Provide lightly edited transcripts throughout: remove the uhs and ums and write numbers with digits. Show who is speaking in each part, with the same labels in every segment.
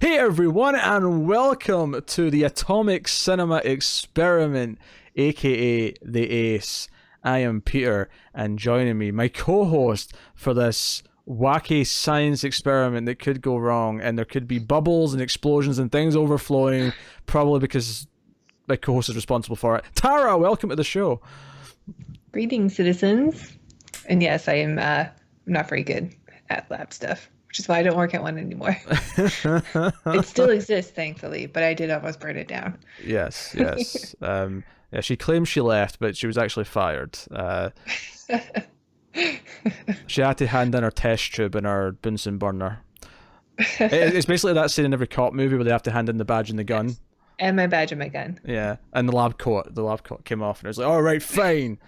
Speaker 1: Hey everyone, and welcome to the Atomic Cinema Experiment, aka The Ace. I am Peter, and joining me, my co-host for this wacky science experiment that could go wrong, and there could be bubbles and explosions and things overflowing, probably because my co-host is responsible for it. Tara, welcome to the show.
Speaker 2: Greetings, citizens. And yes, I am not very good at lab stuff, which is why I don't work at one anymore. It still exists, thankfully, but I did almost burn it down.
Speaker 1: Yes. Yeah, she claims she left, but she was actually fired. She had to hand in her test tube and her Bunsen burner. It's basically that scene in every cop movie where they have to hand in the badge and the gun.
Speaker 2: And my badge and my gun.
Speaker 1: Yeah, and the lab coat. The lab coat came off, and it was like, all right, fine,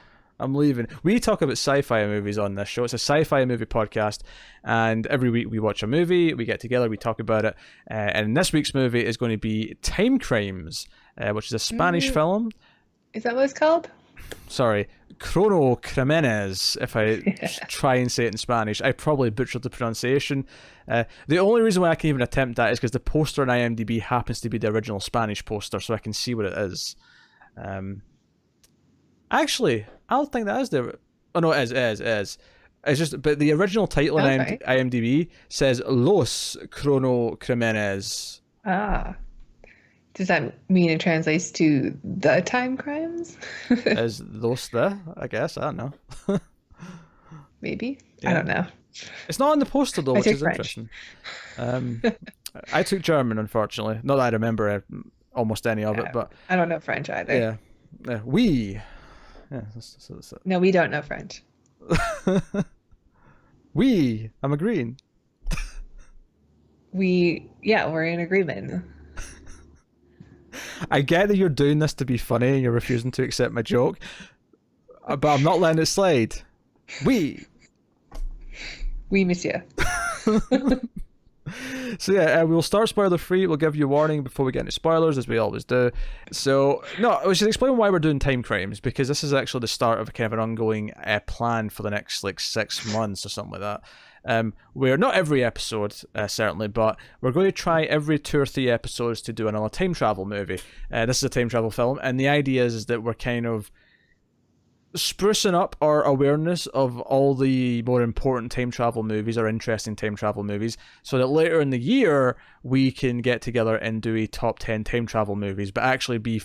Speaker 1: I'm leaving. We talk about sci-fi movies on this show. It's a sci-fi movie podcast, and every week we watch a movie, we get together, we talk about it, and this week's movie is going to be Timecrimes, which is a Spanish film.
Speaker 2: Is that what it's called?
Speaker 1: Sorry, Chrono Crímenes, if I try and say it in Spanish. I probably butchered the pronunciation. The only reason why I can even attempt that is because the poster on IMDb happens to be the original Spanish poster, so I can see what it is. Actually, I don't think that is the... Oh, no, it is. It's just... But the original title on IMDb says Los Chrono Crímenes.
Speaker 2: Ah. Does that mean it translates to the Timecrimes?
Speaker 1: Is those the? I guess. I don't know.
Speaker 2: Maybe.
Speaker 1: Yeah.
Speaker 2: I don't know.
Speaker 1: It's not on the poster, though, which is
Speaker 2: French.
Speaker 1: interesting. I took German, unfortunately. Not that I remember almost any of it, but...
Speaker 2: I don't know French either.
Speaker 1: Yeah. We... Yeah, that's
Speaker 2: No, we don't know French.
Speaker 1: I'm agreeing.
Speaker 2: We're in agreement.
Speaker 1: I get that you're doing this to be funny and you're refusing to accept my joke, but I'm not letting it slide. Oui,
Speaker 2: monsieur.
Speaker 1: So yeah, we'll start spoiler free. We'll give you a warning before we get into spoilers, as we always do. So no, we should explain why we're doing Timecrimes, because this is actually the start of a kind of an ongoing plan for the next 6 months or something like that. Where not every episode, certainly, but we're going to try every 2 or 3 episodes to do another time travel movie. This is a time travel film, and the idea is that we're kind of sprucing up our awareness of all the more important time travel movies or interesting time travel movies, so that later in the year we can get together and do a top 10 time travel movies, but actually be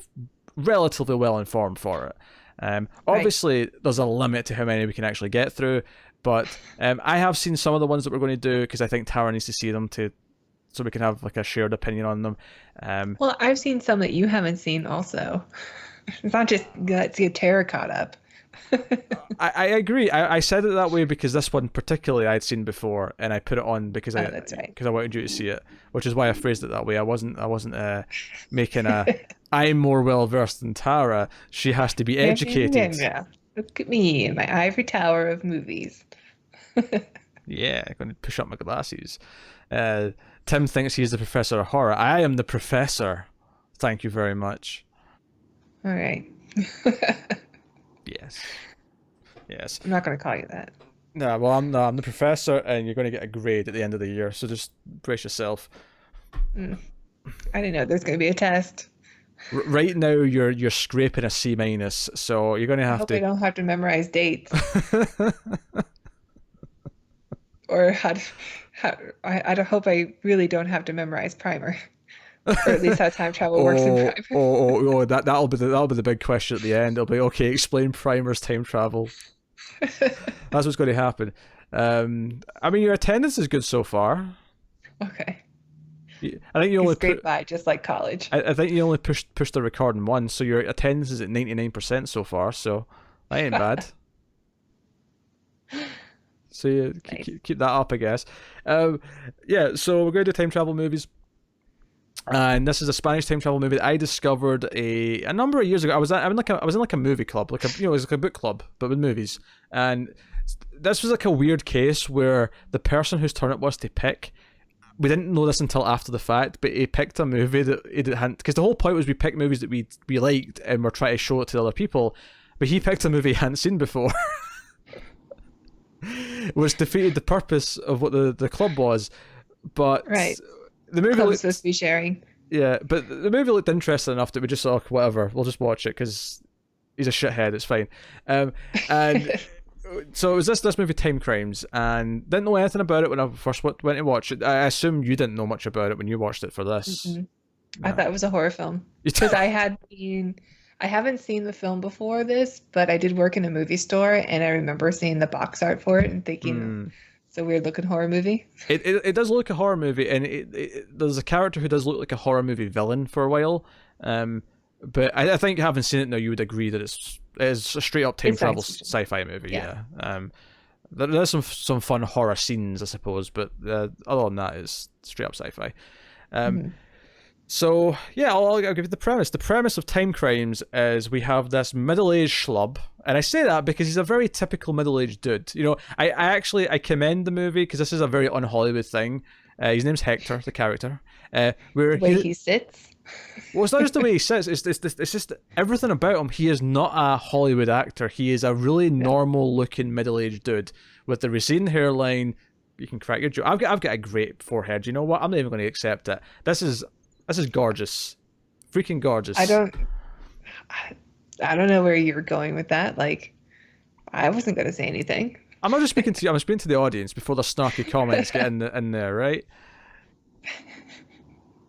Speaker 1: relatively well informed for it. Obviously, there's a limit to how many we can actually get through, but I have seen some of the ones that we're going to do because I think Tara needs to see them so we can have like a shared opinion on them.
Speaker 2: Well, I've seen some that you haven't seen also. It's not just let's get Tara caught up.
Speaker 1: I agree. I said it that way because this one particularly I'd seen before, and I put it on because
Speaker 2: that's right.
Speaker 1: Because I wanted you to see it, which is why I phrased it that way. I wasn't making a I'm more well versed than Tara. She has to be educated.
Speaker 2: Yeah. Look at me in my ivory tower of movies.
Speaker 1: Yeah, I'm going to push up my glasses. Tim thinks he's the professor of horror. I am the professor. Thank you very much.
Speaker 2: All right.
Speaker 1: Yes.
Speaker 2: I'm not going to call you that.
Speaker 1: No, well, I'm the professor, and you're going to get a grade at the end of the year, so just brace yourself.
Speaker 2: I didn't know there's going to be a test.
Speaker 1: Right now, you're scraping a C-, so you're going to have
Speaker 2: I don't have to memorize dates. Or I hope I really don't have to memorize primer. Or at least how time travel works in primer.
Speaker 1: That'll be the big question at the end. It'll be, okay, explain primer's time travel. That's what's going to happen. I mean, your attendance is good so far.
Speaker 2: Okay.
Speaker 1: I think you only
Speaker 2: scraped by, just like college.
Speaker 1: I think you only pushed the recording once, so your attendance is at 99% so far. So that ain't bad. So yeah,
Speaker 2: Nice.
Speaker 1: keep that up, I guess. Yeah. So we're going to do time travel movies. And this is a Spanish time travel movie that I discovered a number of years ago. I was in like a movie club, it was like a book club, but with movies. And this was like a weird case where the person whose turn it was to pick, we didn't know this until after the fact, but he picked a movie that he hadn't, because the whole point was we picked movies that we liked and we're trying to show it to other people, but he picked a movie he hadn't seen before. Which defeated the purpose of what the club was. But
Speaker 2: right.
Speaker 1: the movie
Speaker 2: Club
Speaker 1: looked,
Speaker 2: is supposed to be sharing.
Speaker 1: yeah, but the movie looked interesting enough that we just thought, whatever, we'll just watch it because he's a shithead. It's fine. And so it was this movie, Timecrimes, and didn't know anything about it when I first went to watch it. I assume you didn't know much about it when you watched it for this.
Speaker 2: Mm-mm.
Speaker 1: No.
Speaker 2: I thought it was a horror film because I haven't seen the film before this, but I did work in a movie store, and I remember seeing the box art for it and thinking it's a weird looking horror movie.
Speaker 1: It does look like a horror movie, and there's a character who does look like a horror movie villain for a while. But I think having seen it now, you would agree that it's a straight up time travel sci-fi movie. Yeah. There's some fun horror scenes, I suppose, but other than that, it's straight up sci-fi. So yeah, I'll give you the premise. The premise of Timecrimes is we have this middle-aged schlub, and I say that because he's a very typical middle-aged dude. You know, I commend the movie because this is a very un-Hollywood thing. His name's Hector, the character. Where
Speaker 2: the way he sits.
Speaker 1: Well, it's not just the way he sits. It's just everything about him. He is not a Hollywood actor. He is a really normal-looking middle-aged dude with the receding hairline. You can crack your joke. I've got a great forehead. You know what? I'm not even going to accept it. This is gorgeous, freaking gorgeous.
Speaker 2: I don't know where you're going with that. Like, I wasn't going to say anything.
Speaker 1: I'm not just speaking to you. I'm speaking to the audience before the snarky comments get in there, right?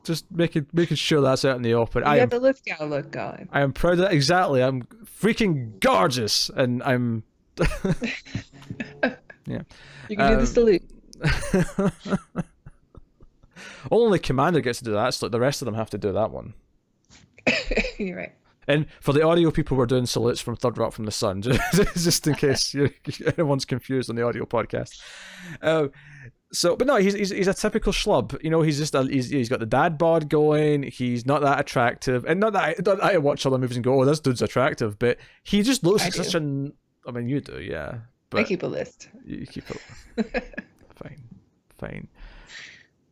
Speaker 1: Just making sure that's out in the open.
Speaker 2: You got the lift gown look going.
Speaker 1: I am proud of that. Exactly. I'm freaking gorgeous, and I'm. Yeah.
Speaker 2: You can do the salute.
Speaker 1: Only Commander gets to do that, so the rest of them have to do that one.
Speaker 2: You're right.
Speaker 1: And for the audio people, we're doing salutes from Third Rock from the Sun, just in case anyone's confused on the audio podcast. But no, he's a typical schlub. You know, he's got the dad bod going. He's not that attractive, and not that I watch other movies and go, "Oh, this dude's attractive," but he just looks like such an. I mean, you do, yeah. But
Speaker 2: I keep a list.
Speaker 1: You keep it. Fine.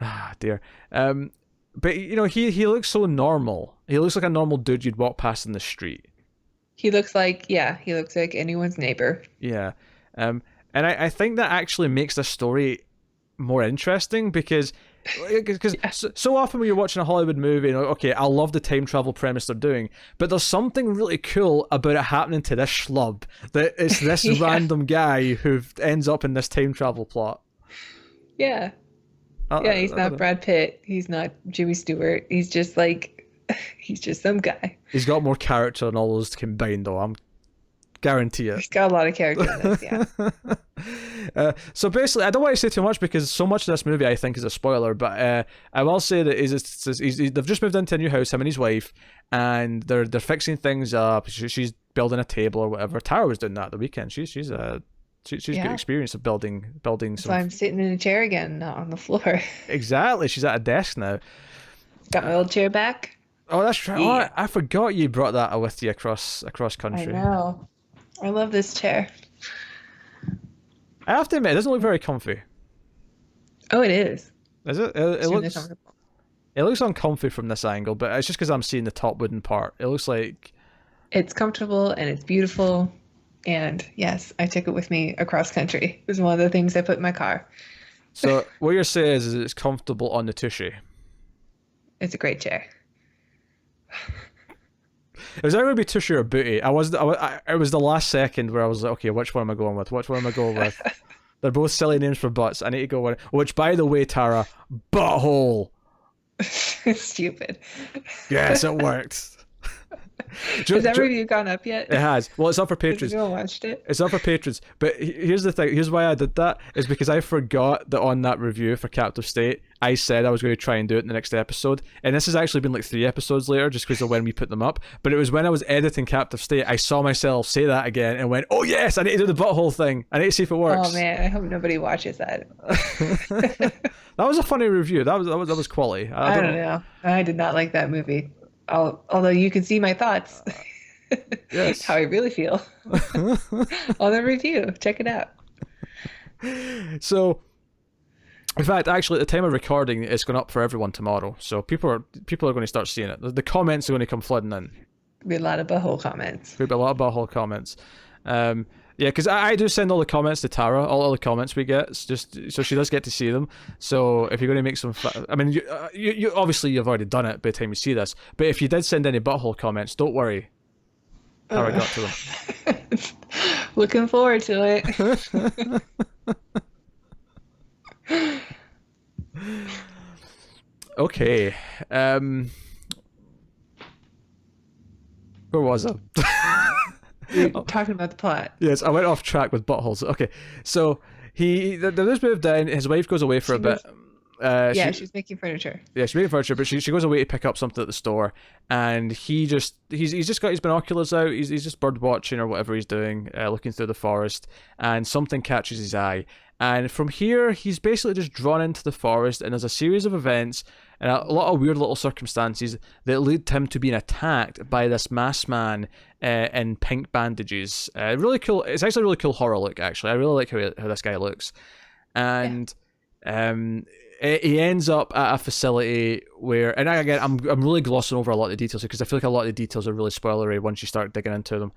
Speaker 1: Ah, dear. But you know, he looks so normal. He looks like a normal dude you'd walk past in the street.
Speaker 2: He looks like anyone's neighbor.
Speaker 1: Yeah. And I think that actually makes the story more interesting because so often when you're watching a Hollywood movie, you know, okay, I love the time travel premise they're doing, but there's something really cool about it happening to this schlub, that it's this random guy who ends up in this time travel plot.
Speaker 2: Yeah. He's not Brad Pitt. He's not Jimmy Stewart. He's just some guy.
Speaker 1: He's got more character than all those combined, though. I'm guarantee it.
Speaker 2: He's got a lot of character in this, yeah.
Speaker 1: So basically, I don't want to say too much because so much of this movie I think is a spoiler, but I will say that they've just moved into a new house, him and his wife, and they're fixing things up. She's building a table or whatever. Tara was doing that the weekend. She's good experience of building some.
Speaker 2: So I'm sitting in a chair again, not on the floor.
Speaker 1: Exactly. She's at a desk now.
Speaker 2: Got my old chair back.
Speaker 1: Oh, that's right. Yeah. Oh, I forgot you brought that with you across country.
Speaker 2: I know. I love this chair.
Speaker 1: I have to admit, it doesn't look very comfy.
Speaker 2: Oh, it is.
Speaker 1: Is it? It looks uncomfy from this angle, but it's just because I'm seeing the top wooden part. It looks like
Speaker 2: it's comfortable and it's beautiful. And yes, I took it with me across country. It was one of the things I put in my car.
Speaker 1: So what you're saying is it's comfortable on the tushy.
Speaker 2: It's a great chair.
Speaker 1: It was either going to be tushy or booty. It was the last second where I was like, okay, which one am I going with? They're both silly names for butts. I need to go with which, by the way, Tara, butthole.
Speaker 2: Stupid.
Speaker 1: Yes, it worked.
Speaker 2: Has that review gone up yet?
Speaker 1: It has. Well, it's up for patrons.
Speaker 2: You watched it?
Speaker 1: It's up for patrons. But here's the thing. Here's why I did that. Is because I forgot that on that review for Captive State, I said I was going to try and do it in the next episode. And this has actually been like 3 episodes later just because of when we put them up. But it was when I was editing Captive State, I saw myself say that again and went, oh yes, I need to do the butthole thing. I need to see if it works.
Speaker 2: Oh man, I hope nobody watches that.
Speaker 1: That was a funny review. That was quality.
Speaker 2: I don't know. I did not like that movie. Although you can see my thoughts.
Speaker 1: Yes.
Speaker 2: How I really feel. On the review. Check it out.
Speaker 1: So, in fact, actually, at the time of recording, it's going up for everyone tomorrow. So people are going to start seeing it. The comments are going to come flooding in.
Speaker 2: There'll be a lot of butthole comments.
Speaker 1: There'll be a lot of butthole comments. Yeah, because I do send all the comments to Tara, all the comments we get, just so she does get to see them. So if you're going to make some, I mean, you obviously you've already done it by the time you see this. But if you did send any butthole comments, don't worry, Tara got to them.
Speaker 2: Looking forward to it.
Speaker 1: Okay, where was I?
Speaker 2: You're talking about the plot.
Speaker 1: Yes, I went off track with buttholes. Okay, so there's moved down. His wife goes away for a bit.
Speaker 2: She's making furniture.
Speaker 1: Yeah, she's making furniture, but she goes away to pick up something at the store, and he's just got his binoculars out. He's just bird watching or whatever he's doing, looking through the forest, and something catches his eye. And from here, he's basically just drawn into the forest, and there's a series of events and a lot of weird little circumstances that lead him to being attacked by this masked man in pink bandages. Really cool. It's actually a really cool horror look, actually. I really like how this guy looks. And he ends up at a facility where, and again, I'm really glossing over a lot of the details because I feel like a lot of the details are really spoilery once you start digging into them.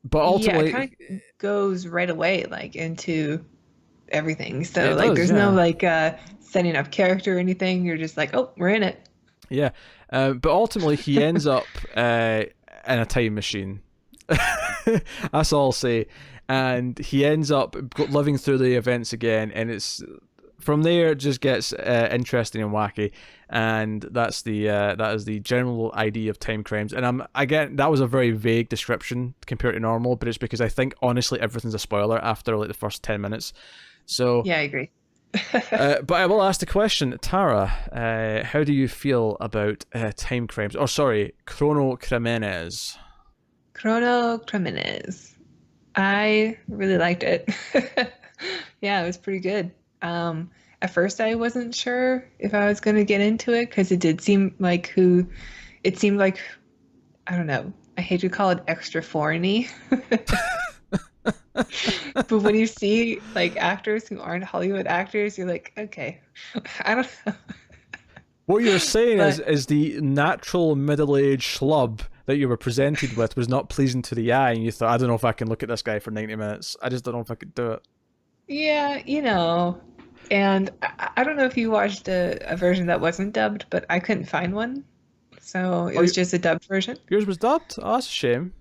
Speaker 1: But ultimately,
Speaker 2: it kind of goes right away, like into everything. So
Speaker 1: It does,
Speaker 2: there's no like setting up character or anything. You're just like, oh, we're in it.
Speaker 1: Yeah, but ultimately he ends up in a time machine. That's all I'll say. And he ends up living through the events again, and it's from there it just gets interesting and wacky. And that is the general idea of Timecrimes. And again, that was a very vague description compared to normal, but it's because I think honestly everything's a spoiler after like the first 10 minutes. So
Speaker 2: yeah, I agree.
Speaker 1: But I will ask the question, Tara, how do you feel about Timecrimes? Oh, sorry, Chrono Crimenes.
Speaker 2: Chrono Crimenes. I really liked it. Yeah, it was pretty good. At first, I wasn't sure if I was going to get into it because it did seem like I don't know. I hate to call it extra foreigny. But when you see like actors who aren't Hollywood actors, you're like, okay, I don't know.
Speaker 1: What you're saying is the natural middle-aged schlub that you were presented with was not pleasing to the eye, and you thought, I don't know if I can look at this guy for 90 minutes. I just don't know if I could do it.
Speaker 2: Yeah, and I don't know if you watched a version that wasn't dubbed, but I couldn't find one. So it was just a dubbed version.
Speaker 1: Yours was dubbed? Oh, that's a shame.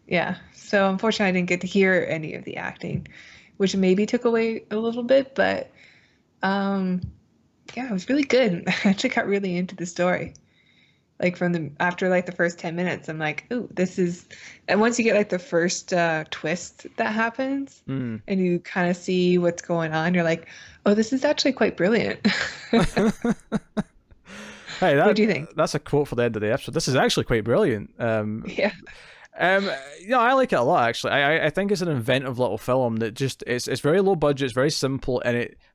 Speaker 2: Yeah. So unfortunately, I didn't get to hear any of the acting, which maybe took away a little bit, but yeah, it was really good. I actually got really into the story. Like after like the first 10 minutes, I'm like, ooh, this is, and once you get like the first twist that happens and you kind of see what's going on, you're like, oh, this is actually quite brilliant.
Speaker 1: Hey,
Speaker 2: what do you think?
Speaker 1: That's a quote for the end of the episode. This is actually quite brilliant.
Speaker 2: Yeah.
Speaker 1: I like it a lot actually. I think it's an inventive little film that just it's very low budget, it's very simple,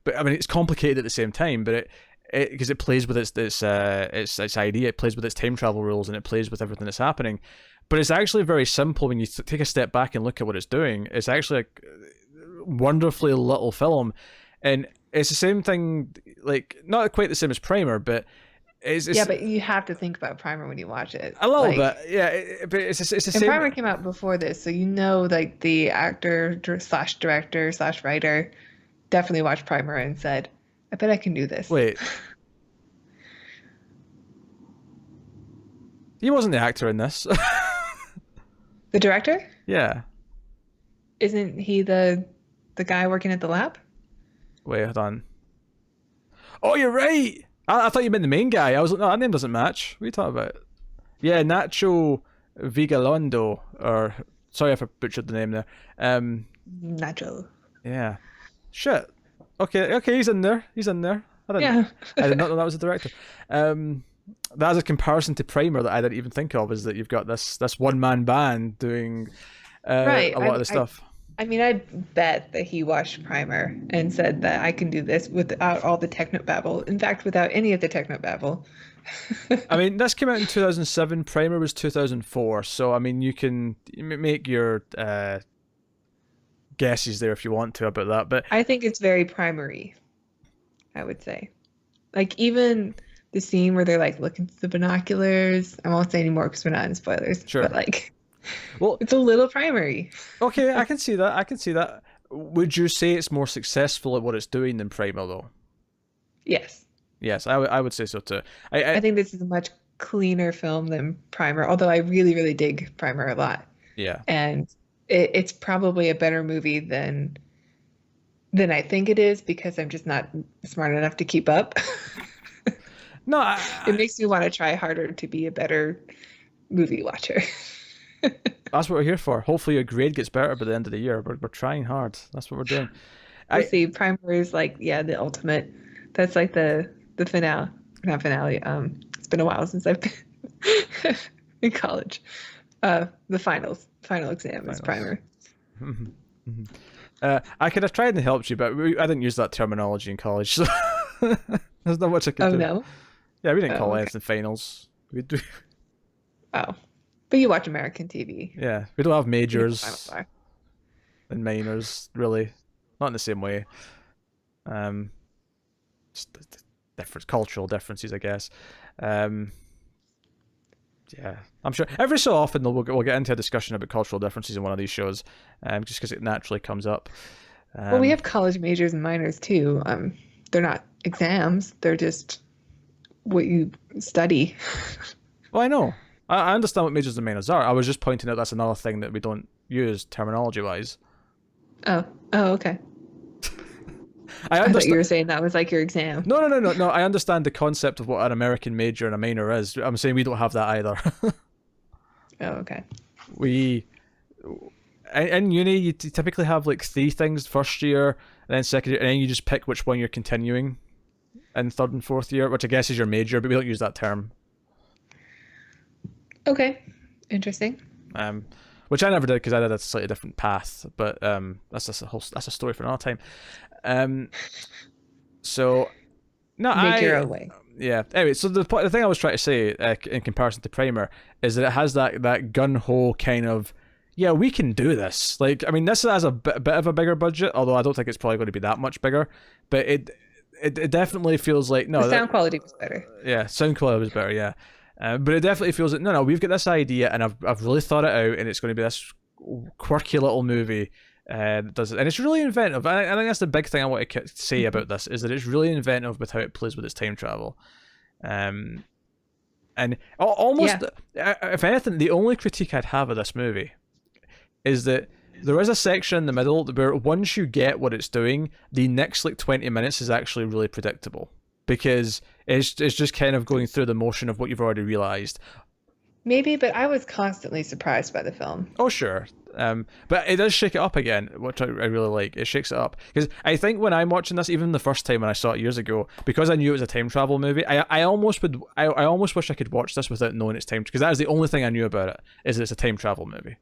Speaker 1: but I mean it's complicated at the same time. But because it plays with its idea, it plays with its time travel rules, and it plays with everything that's happening. But it's actually very simple when you take a step back and look at what it's doing. It's actually a wonderfully little film, and it's the same thing, like not quite the same as Primer, but. Yeah,
Speaker 2: but you have to think about Primer when you watch it.
Speaker 1: A little bit, yeah. But it's the same.
Speaker 2: And Primer came out before this, so like the actor slash director slash writer definitely watched Primer and said, "I bet I can do this."
Speaker 1: Wait, he wasn't the actor in this.
Speaker 2: The director?
Speaker 1: Yeah.
Speaker 2: Isn't he the guy working at the lab?
Speaker 1: Wait, hold on. Oh, you're right. I thought you meant the main guy. I was like, no, that name doesn't match. What are you talking about? Yeah, Nacho Vigalondo, or sorry if I butchered the name there.
Speaker 2: Nacho.
Speaker 1: Yeah. Shit. Okay, he's in there. I did not know that was the director. That's a comparison to Primer that I didn't even think of, is that you've got this one-man band doing a lot of the stuff.
Speaker 2: I mean, I bet that he watched Primer and said that I can do this without all the technobabble. In fact, without any of the technobabble.
Speaker 1: I mean, this came out in 2007. Primer was 2004. So, I mean, you can make your guesses there if you want to about that. But
Speaker 2: I think it's very Primery, I would say. Like, even the scene where they're, like, looking through the binoculars. I won't say anymore because we're not in spoilers.
Speaker 1: Sure.
Speaker 2: But, like,
Speaker 1: Well,
Speaker 2: It's a little primary.
Speaker 1: okay, I can see that. I can see that. Would you say it's more successful at what it's doing than Primer, though?
Speaker 2: Yes.
Speaker 1: Yes, I would say so too.
Speaker 2: I think this is a much cleaner film than Primer, although I really, really dig Primer a lot.
Speaker 1: Yeah.
Speaker 2: And it's probably a better movie than I think it is because I'm just not smart enough to keep up.
Speaker 1: No,
Speaker 2: It makes me want to try harder to be a better movie watcher.
Speaker 1: that's what we're here for. Hopefully your grade gets better by the end of the year. We're trying hard. That's what we're doing.
Speaker 2: We'll see. Primer is like, yeah, the ultimate. That's like the finale. Not finale. It's been a while since I've been in college. The final exam is Primer.
Speaker 1: I could have tried and helped you, but I didn't use that terminology in college, so there's not much I could do.
Speaker 2: Oh no.
Speaker 1: Yeah, we didn't call
Speaker 2: okay.
Speaker 1: anything finals. We do.
Speaker 2: Oh, but you watch American TV.
Speaker 1: Yeah, we don't have
Speaker 2: You know,
Speaker 1: majors
Speaker 2: Final Star.
Speaker 1: and minors, really. Not in the same way. Just different cultural differences, I guess. Yeah, I'm sure every so often we'll get into a discussion about cultural differences in one of these shows, just because it naturally comes up.
Speaker 2: Well, we have college majors and minors too. They're not exams. They're just what you study.
Speaker 1: Well, I know. I understand what majors and minors are. I was just pointing out that's another thing that we don't use terminology-wise.
Speaker 2: Oh, okay.
Speaker 1: I
Speaker 2: I thought
Speaker 1: understand.
Speaker 2: you were saying that was like your exam.
Speaker 1: No. I understand the concept of what an American major and a minor is. I'm saying we don't have that either.
Speaker 2: Oh, okay.
Speaker 1: We in uni you typically have like 3 things first year, and then second year, and then you just pick which one you're continuing in third and fourth year, which I guess is your major, but we don't use that term.
Speaker 2: Okay. Interesting.
Speaker 1: Which I never did because I did a slightly different path, but that's a story for another time. So no,
Speaker 2: Make your own way.
Speaker 1: Yeah. Anyway, so the thing I was trying to say in comparison to Primer is that it has that gun ho kind of, yeah, we can do this. Like, I mean, this has a bit of a bigger budget, although I don't think it's probably going to be that much bigger. But it definitely feels like
Speaker 2: The sound quality was better.
Speaker 1: yeah, sound quality was better. Yeah. But it definitely feels like no, we've got this idea and I've really thought it out, and it's going to be this quirky little movie that does it, and it's really inventive. I think that's the big thing I want to say about this is that it's really inventive with how it plays with its time travel, and almost if anything, the only critique I'd have of this movie is that there is a section in the middle where once you get what it's doing, the next like 20 minutes is actually really predictable. Because it's just kind of going through the motion of what you've already realized.
Speaker 2: Maybe, but I was constantly surprised by the film.
Speaker 1: Oh, sure. But it does shake it up again, which I really like. It shakes it up. Because I think when I'm watching this, even the first time when I saw it years ago, because I knew it was a time travel movie, I almost wish I could watch this without knowing it's time, because that is the only thing I knew about it, is that it's a time travel movie.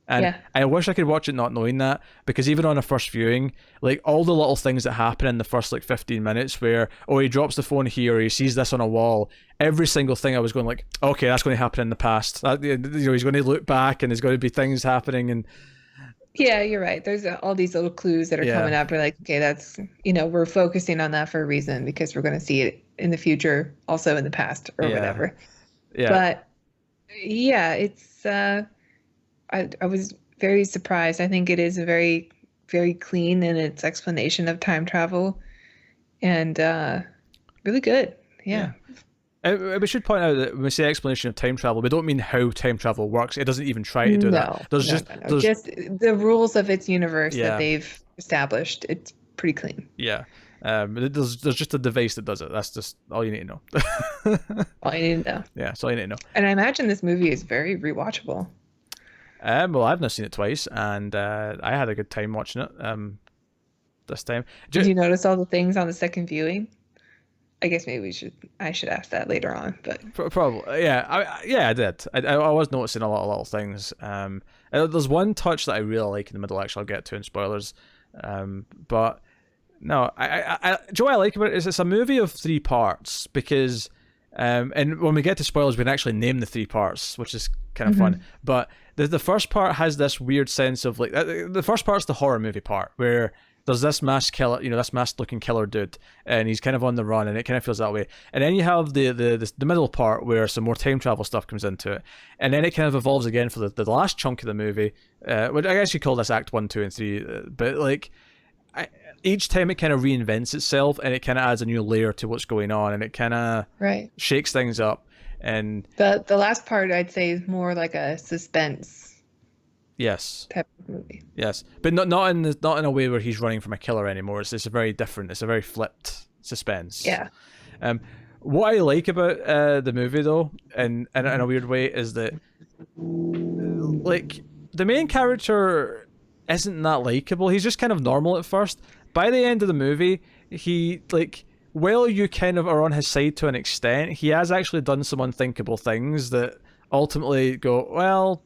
Speaker 1: And
Speaker 2: Yeah.
Speaker 1: I wish I could watch it not knowing that, because even on a first viewing, like all the little things that happen in the first like 15 minutes where, oh, he drops the phone here, or he sees this on a wall, every single thing I was going like, okay, that's going to happen in the past. He's going to look back and there's going to be things happening. And
Speaker 2: Yeah, you're right. There's all these little clues that are coming up. We're like, okay, that's, we're focusing on that for a reason because we're going to see it in the future, also in the past or whatever.
Speaker 1: Yeah.
Speaker 2: But yeah, it's, I was very surprised. I think it is a very, very clean in its explanation of time travel and really good. Yeah.
Speaker 1: We should point out that when we say explanation of time travel, we don't mean how time travel works. It doesn't even try to do that. There's just
Speaker 2: the rules of its universe that they've established. It's pretty clean.
Speaker 1: Yeah. There's just a device that does it. That's just all you need to know.
Speaker 2: All you need to know.
Speaker 1: Yeah, that's all you need to know.
Speaker 2: And I imagine this movie is very rewatchable.
Speaker 1: Well, I've now seen it twice, and I had a good time watching it this time.
Speaker 2: Did you notice all the things on the second viewing? I guess maybe I should ask that later on, but
Speaker 1: probably, yeah, I did. I was noticing a lot of little things. There's one touch that I really like in the middle. Actually, I'll get to in spoilers. But no, Joe, I like about it is it's a movie of 3 parts because, and when we get to spoilers, we can actually name the 3 parts, which is kind of fun. But the first part has this weird sense of like the first part's the horror movie part where there's this masked killer, this masked looking killer dude, and he's kind of on the run, and it kind of feels that way. And then you have the middle part where some more time travel stuff comes into it, and then it kind of evolves again for the last chunk of the movie, which I guess you call this Act 1, 2, and 3, but like each time it kind of reinvents itself, and it kind of adds a new layer to what's going on, and it kind of shakes things up. And
Speaker 2: the last part I'd say is more like a suspense type of movie.
Speaker 1: Yes, but not in a way where he's running from a killer anymore. It's a very different. It's a very flipped suspense.
Speaker 2: Yeah.
Speaker 1: What I like about the movie though, and in a weird way, is that like the main character isn't that likable. He's just kind of normal at first. By the end of the movie, he while you kind of are on his side to an extent, he has actually done some unthinkable things that ultimately go, well,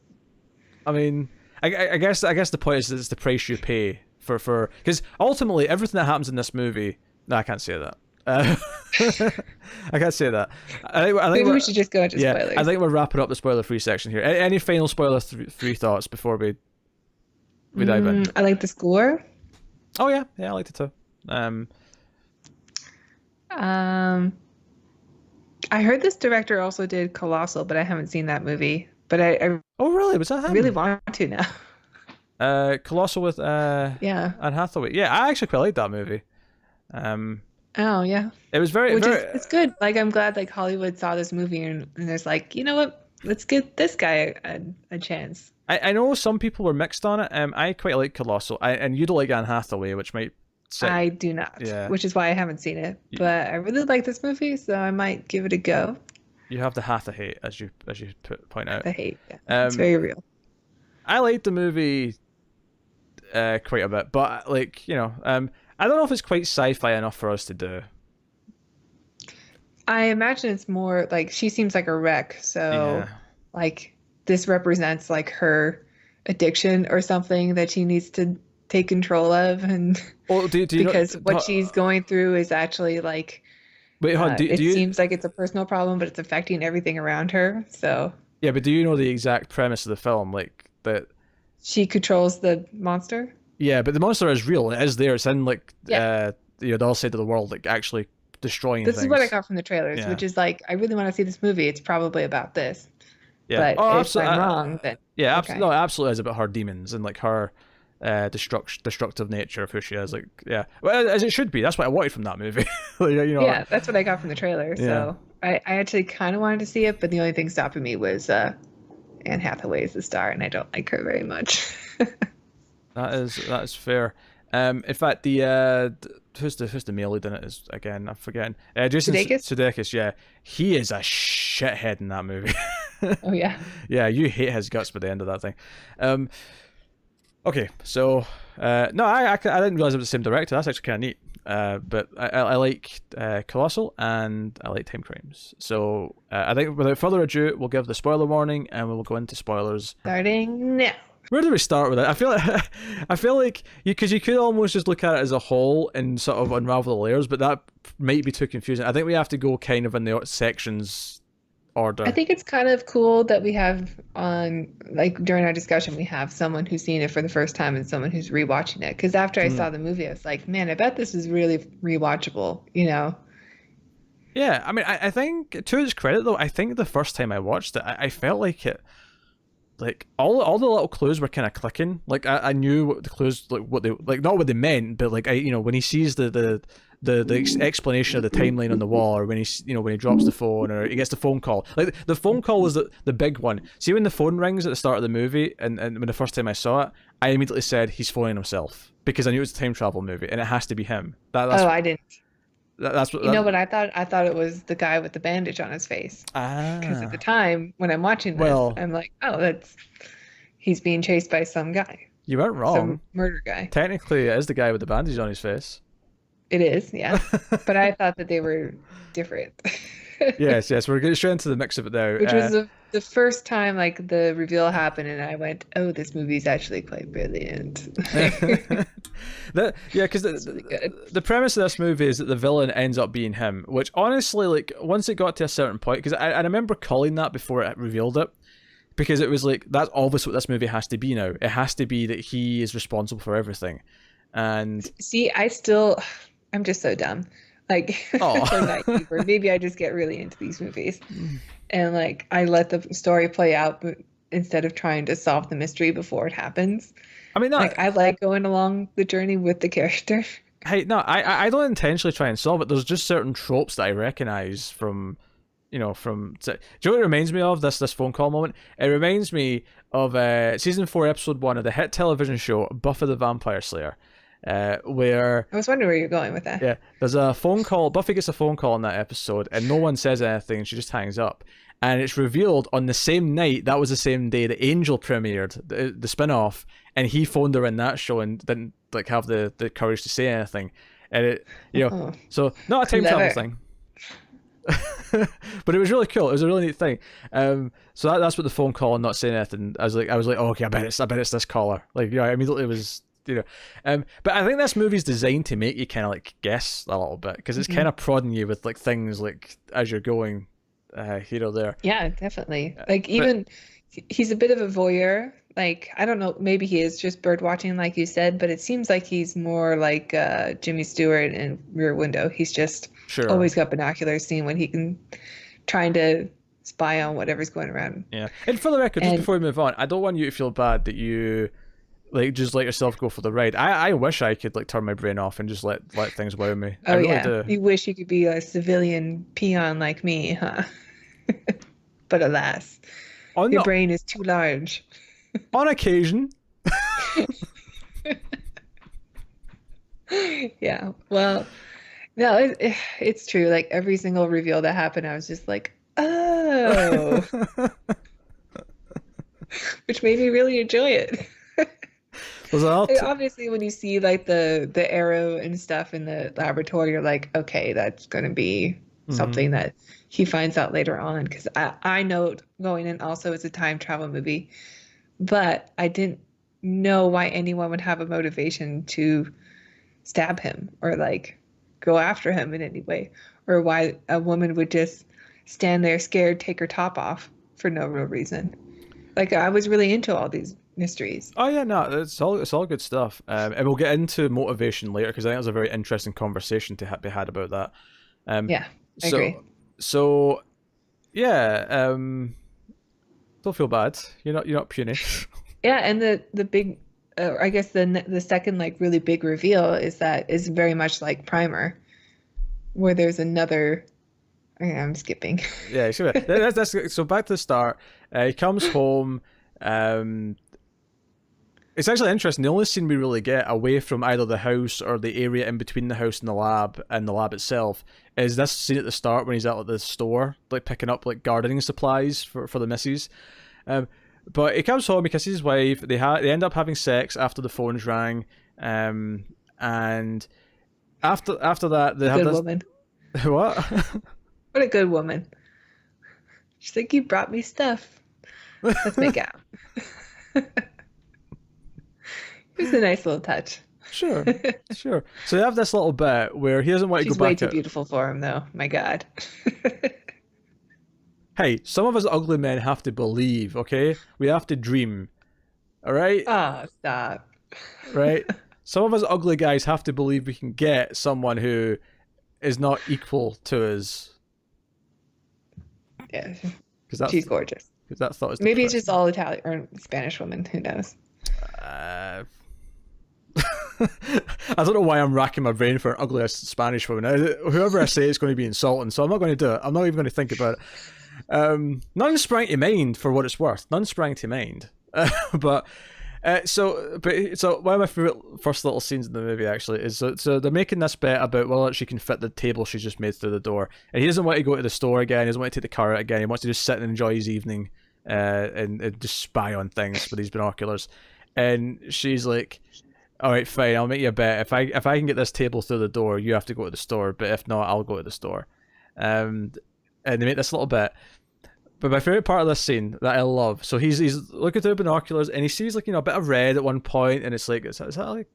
Speaker 1: I mean, I guess the point is it's the price you pay for because ultimately everything that happens in this movie. No, I can't say that. I can't say that. I think
Speaker 2: maybe we should just go into spoilers.
Speaker 1: I think we're wrapping up the spoiler-free section here. Any final spoiler-free thoughts before we dive in?
Speaker 2: I like the score.
Speaker 1: Oh yeah, I liked it too.
Speaker 2: I heard this director also did Colossal, but I haven't seen that movie. But I
Speaker 1: oh really? Was that him?
Speaker 2: I really want to now.
Speaker 1: Colossal with Anne Hathaway. Yeah, I actually quite liked that movie.
Speaker 2: Oh yeah.
Speaker 1: It was very
Speaker 2: it's good. Like I'm glad like Hollywood saw this movie and there's like, you know what? Let's give this guy a chance.
Speaker 1: I know some people were mixed on it. I quite like Colossal. And you don't like Anne Hathaway, which might
Speaker 2: I do not. Yeah. Which is why I haven't seen it. But I really like this movie, so I might give it a go.
Speaker 1: You have the Hatha hate, as you point out.
Speaker 2: The hate, yeah. It's very real.
Speaker 1: I liked the movie quite a bit, but I don't know if it's quite sci-fi enough for us to do.
Speaker 2: I imagine it's more like she seems like a wreck, so like this represents like her addiction or something that she needs to take control of, and because what she's going through is actually like. Wait, hold on. It seems like it's a personal problem, but it's affecting everything around her. So
Speaker 1: yeah, but do you know the exact premise of the film? Like that
Speaker 2: she controls the monster.
Speaker 1: Yeah, but the monster is real. It is there. It's in the other side of the world, like actually destroying things.
Speaker 2: This is what I got from the trailers, which is like I really want to see this movie. It's probably about this. Yeah. But if I'm wrong, then
Speaker 1: absolutely. No, it absolutely is about her demons and like her destructive nature of who she is. Like, yeah, well, as it should be. That's what I wanted from that movie.
Speaker 2: Yeah, that's what I got from the trailer. Yeah. So I actually kind of wanted to see it, but the only thing stopping me was Anne Hathaway is the star, and I don't like her very much.
Speaker 1: That is fair. In fact, the who's the male lead in it is again I'm forgetting. Jason Sudeikis. Yeah, he is a shithead in that movie.
Speaker 2: Oh yeah.
Speaker 1: Yeah, you hate his guts by the end of that thing. Okay, so no, I didn't realize it was the same director. That's actually kind of neat. But I like Colossal and I like Timecrimes. So I think without further ado, we'll give the spoiler warning and we'll go into spoilers.
Speaker 2: Starting now.
Speaker 1: Where do we start with it? I feel like you could almost just look at it as a whole and sort of unravel the layers, but that might be too confusing. I think we have to go kind of in the sections order.
Speaker 2: I think it's kind of cool that we have during our discussion, we have someone who's seen it for the first time and someone who's rewatching it. Because after I saw the movie, I was like, man, I bet this is really rewatchable,
Speaker 1: Yeah, I mean, I think to its credit though, I think the first time I watched it, I felt like it. Like all the little clues were kind of clicking. Like I knew what the clues, like what they like, not what they meant, but like when he sees the explanation of the timeline on the wall, or when he drops the phone, or he gets the phone call. Like the phone call was the big one. See when the phone rings at the start of themovie, and when the first time I saw it, I immediately said he's phoning himself because I knew it was a time travel movie and it has to be him.
Speaker 2: I didn't.
Speaker 1: That's what
Speaker 2: know what I thought. I thought it was the guy with the bandage on his face. Because at the time when I'm watching this, I'm like, he's being chased by some guy.
Speaker 1: You weren't wrong.
Speaker 2: Some murder guy.
Speaker 1: Technically, it is the guy with the bandage on his face.
Speaker 2: It is, yeah. But I thought that they were different.
Speaker 1: yes. We're getting straight into the mix of it now.
Speaker 2: Which was the first time like the reveal happened, and I went, "Oh, this movie's actually quite brilliant."
Speaker 1: Because the premise of this movie is that the villain ends up being him, which honestly, like once it got to a certain point, because I remember calling that before it revealed it, because it was like that's obviously what this movie has to be now. It has to be that he is responsible for everything. And
Speaker 2: See, I'm just so dumb. Like,
Speaker 1: oh,
Speaker 2: or naive, or maybe I just get really into these movies. And like, I let the story play out, but instead of trying to solve the mystery before it happens.
Speaker 1: I mean, no,
Speaker 2: Like, I like going along the journey with the character.
Speaker 1: hey, no, I don't intentionally try and solve it. There's just certain tropes that I recognize from, do you know what it reminds me of? This phone call moment. It reminds me of season 4, episode 1 of the hit television show Buffy the Vampire Slayer, where
Speaker 2: I was wondering where you're going with that.
Speaker 1: yeah, there's a phone call. Buffy gets a phone call in that episode, and no one says anything, and she just hangs up. And it's revealed on the same night, that was the same day that Angel premiered, the spin-off, and he phoned her in that show and didn't like have the courage to say anything. And it, so not a time travel thing. But it was really cool. It was a really neat thing. So that's what the phone call and not saying anything. I was like, oh, okay, I bet it's this caller. Like, I immediately was, but I think this movie's designed to make you kind of like guess a little bit because it's kind of prodding you with like things like as you're going, there.
Speaker 2: Yeah, definitely. Like even he's a bit of a voyeur. Like I don't know, maybe he is just bird watching, like you said, but it seems like he's more like Jimmy Stewart in Rear Window. He's just always got binoculars, seeing when he can, trying to spy on whatever's going around.
Speaker 1: Yeah, and for the record, just before we move on, I don't want you to feel bad that you like just let yourself go for the ride. I wish I could like turn my brain off and just let things wow me.
Speaker 2: Oh,
Speaker 1: I really
Speaker 2: yeah.
Speaker 1: do.
Speaker 2: You wish you could be a civilian peon like me, huh? But alas, your brain is too large.
Speaker 1: On occasion.
Speaker 2: Yeah. Well, no, it's true. Like every single reveal that happened, I was just like, oh, which made me really enjoy it. Obviously, when you see like the arrow and stuff in the laboratory, you're like, okay, that's going to be something that he finds out later on. Because I know going in also it's a time travel movie, but I didn't know why anyone would have a motivation to stab him or like go after him in any way, or why a woman would just stand there scared, take her top off for no real reason. Like I was really into all these mysteries.
Speaker 1: Oh yeah, no, it's all good stuff. And we'll get into motivation later because I think there's a very interesting conversation to be had about that.
Speaker 2: Yeah, I agree.
Speaker 1: So, yeah, don't feel bad. You're not puny.
Speaker 2: Yeah, and the big, I guess the second like really big reveal is very much like Primer, where there's another. I'm skipping.
Speaker 1: Yeah, that's so back to the start. He comes home. It's actually interesting. The only scene we really get away from either the house or the area in between the house and the lab itself is this scene at the start when he's at like, the store, like picking up like gardening supplies for the missus. But he comes home, he kisses his wife. They end up having sex after the phones rang, and after that they have
Speaker 2: this
Speaker 1: woman.
Speaker 2: What? What a good woman. She's like, you brought me stuff. Let's make out. It's a nice little touch.
Speaker 1: Sure. So they have this little bit where he doesn't want to go back.
Speaker 2: She's way too beautiful for him, though. My God.
Speaker 1: Hey, some of us ugly men have to believe, okay? We have to dream. All right?
Speaker 2: Oh, stop.
Speaker 1: Right? Some of us ugly guys have to believe we can get someone who is not equal to us.
Speaker 2: Yeah. She's gorgeous.
Speaker 1: Because that thought was
Speaker 2: maybe it's just all Italian or Spanish women. Who knows?
Speaker 1: I don't know why I'm racking my brain for an ugly Spanish woman. Whoever I say it's going to be insulting, so I'm not going to do it. I'm not even going to think about it. None sprang to mind for what it's worth. None sprang to mind. But one of my favorite first little scenes in the movie actually is so they're making this bet about whether or not she can fit the table she's just made through the door, and he doesn't want to go to the store again. He doesn't want to take the car out again. He wants to just sit and enjoy his evening, and just spy on things with these binoculars. And she's like, all right, fine, I'll make you a bet. If I can get this table through the door, you have to go to the store. But if not, I'll go to the store. And they make this little bet. But my favorite part of this scene that I love, so he's looking through the binoculars and he sees like a bit of red at one point, and it's like is that like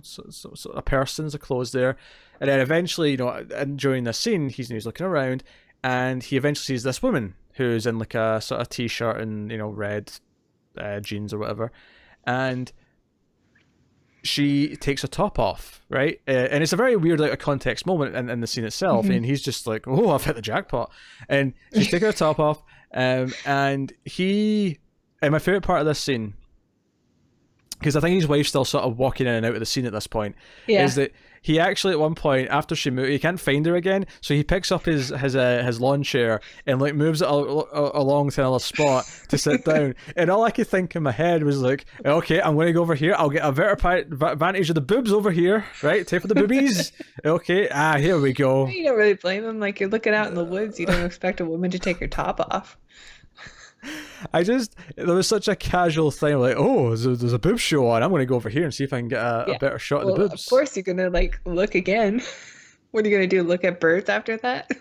Speaker 1: so a person's a clothes there, and then eventually and during this scene he's looking around and he eventually sees this woman who's in like a sort of t-shirt and red jeans or whatever, and she takes her top off, right? And it's a very weird, like, a context moment in the scene itself. And he's just like, oh, I've hit the jackpot. And she's taking her top off. And my favorite part of this scene, because I think his wife's still sort of walking in and out of the scene at this point, is that he actually, at one point, after she moves, he can't find her again, so he picks up his lawn chair and, like, moves it along to another spot to sit down. And all I could think in my head was like, okay, I'm going to go over here. I'll get a vantage of the boobs over here, right? Take for the boobies. Okay, here we go.
Speaker 2: You don't really blame him. Like, you're looking out in the woods. You don't expect a woman to take her top off.
Speaker 1: There was such a casual thing, like, oh, there's a boob show on. I'm going to go over here and see if I can get a better shot of the boobs.
Speaker 2: Of course, you're going to, like, look again. What are you going to do? Look at birds after that?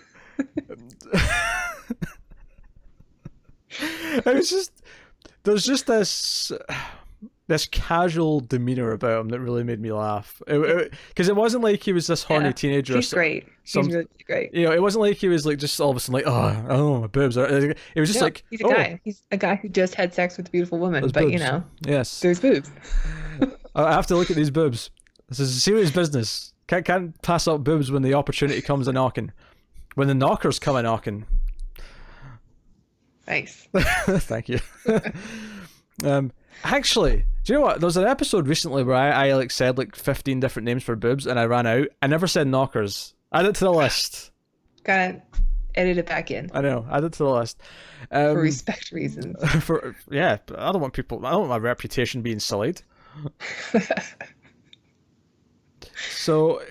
Speaker 1: There's just this casual demeanor about him that really made me laugh. Because it wasn't like he was this horny teenager.
Speaker 2: She's great. She's really great.
Speaker 1: You know, it wasn't like he was like just all of a sudden like, oh, my boobs. It was just like,
Speaker 2: he's a guy. He's a guy who just had sex with a beautiful woman, but
Speaker 1: boobs.
Speaker 2: You know,
Speaker 1: yes,
Speaker 2: there's boobs.
Speaker 1: I have to look at these boobs. This is serious business. Can't pass up boobs when the opportunity comes a knocking. When the knockers come a knocking.
Speaker 2: Nice.
Speaker 1: Thank you. Actually, do you know what? There was an episode recently where I like said like 15 different names for boobs and I ran out. I never said knockers. Add it to the list.
Speaker 2: Gotta edit it back in.
Speaker 1: I know. Add it to the list.
Speaker 2: For respect reasons.
Speaker 1: I don't want my reputation being sullied. So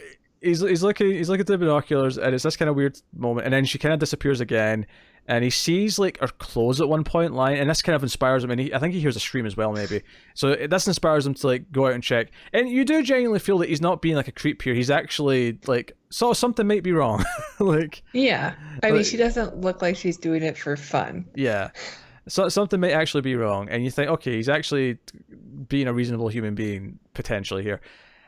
Speaker 1: he's looking through the binoculars and it's this kind of weird moment, and then she kind of disappears again. And he sees like her clothes at one point lying, and this kind of inspires him. And I think he hears a scream as well, maybe. So this inspires him to like go out and check. And you do genuinely feel that he's not being like a creep here. He's actually like, so something might be wrong. Like,
Speaker 2: yeah, I mean, she doesn't look like she's doing it for fun.
Speaker 1: Yeah, so something may actually be wrong, and you think, okay, he's actually being a reasonable human being potentially here.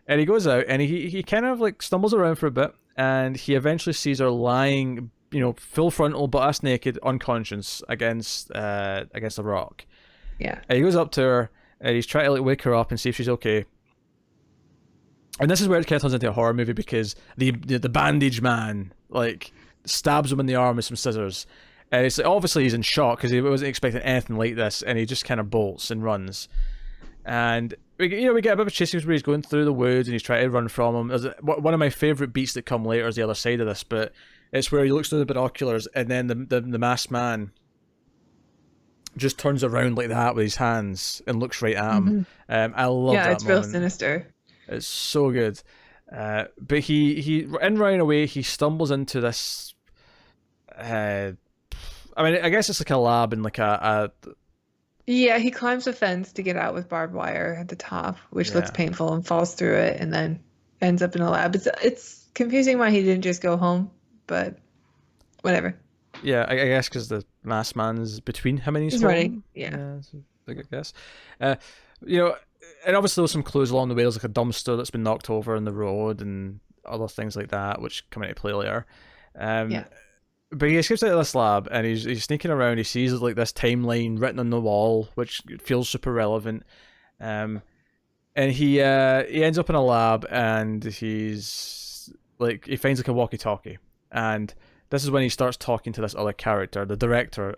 Speaker 1: And he goes out and he kind of like stumbles around for a bit, and he eventually sees her lying, you know, full frontal, butt ass naked, unconscious against a rock.
Speaker 2: Yeah.
Speaker 1: And he goes up to her and he's trying to like wake her up and see if she's okay. And this is where it kind of turns into a horror movie, because the bandage man like stabs him in the arm with some scissors, and it's like, obviously he's in shock because he wasn't expecting anything like this, and he just kind of bolts and runs. And we get a bit of a chase sequence where he's going through the woods and he's trying to run from him. One of my favorite beats that come later is the other side of this, but it's where he looks through the binoculars and then the masked man just turns around like that with his hands and looks right at him. I love that.
Speaker 2: Yeah, it's
Speaker 1: moment.
Speaker 2: real sinister.
Speaker 1: It's so good. But he in running away, he stumbles into this. I mean, I guess it's like a lab and like a
Speaker 2: Yeah, he climbs a fence to get out with barbed wire at the top, which looks painful, and falls through it, and then ends up in a lab. It's confusing why he didn't just go home, but whatever.
Speaker 1: Yeah, I guess because the masked man's between him and
Speaker 2: he's running. Yeah,
Speaker 1: I guess. You know, and obviously there's some clues along the way. There's like a dumpster that's been knocked over in the road and other things like that, which come into play later. But he escapes out of this lab and he's sneaking around. He sees like this timeline written on the wall, which feels super relevant. And he ends up in a lab and he finds like a walkie-talkie, and this is when he starts talking to this other character, the director,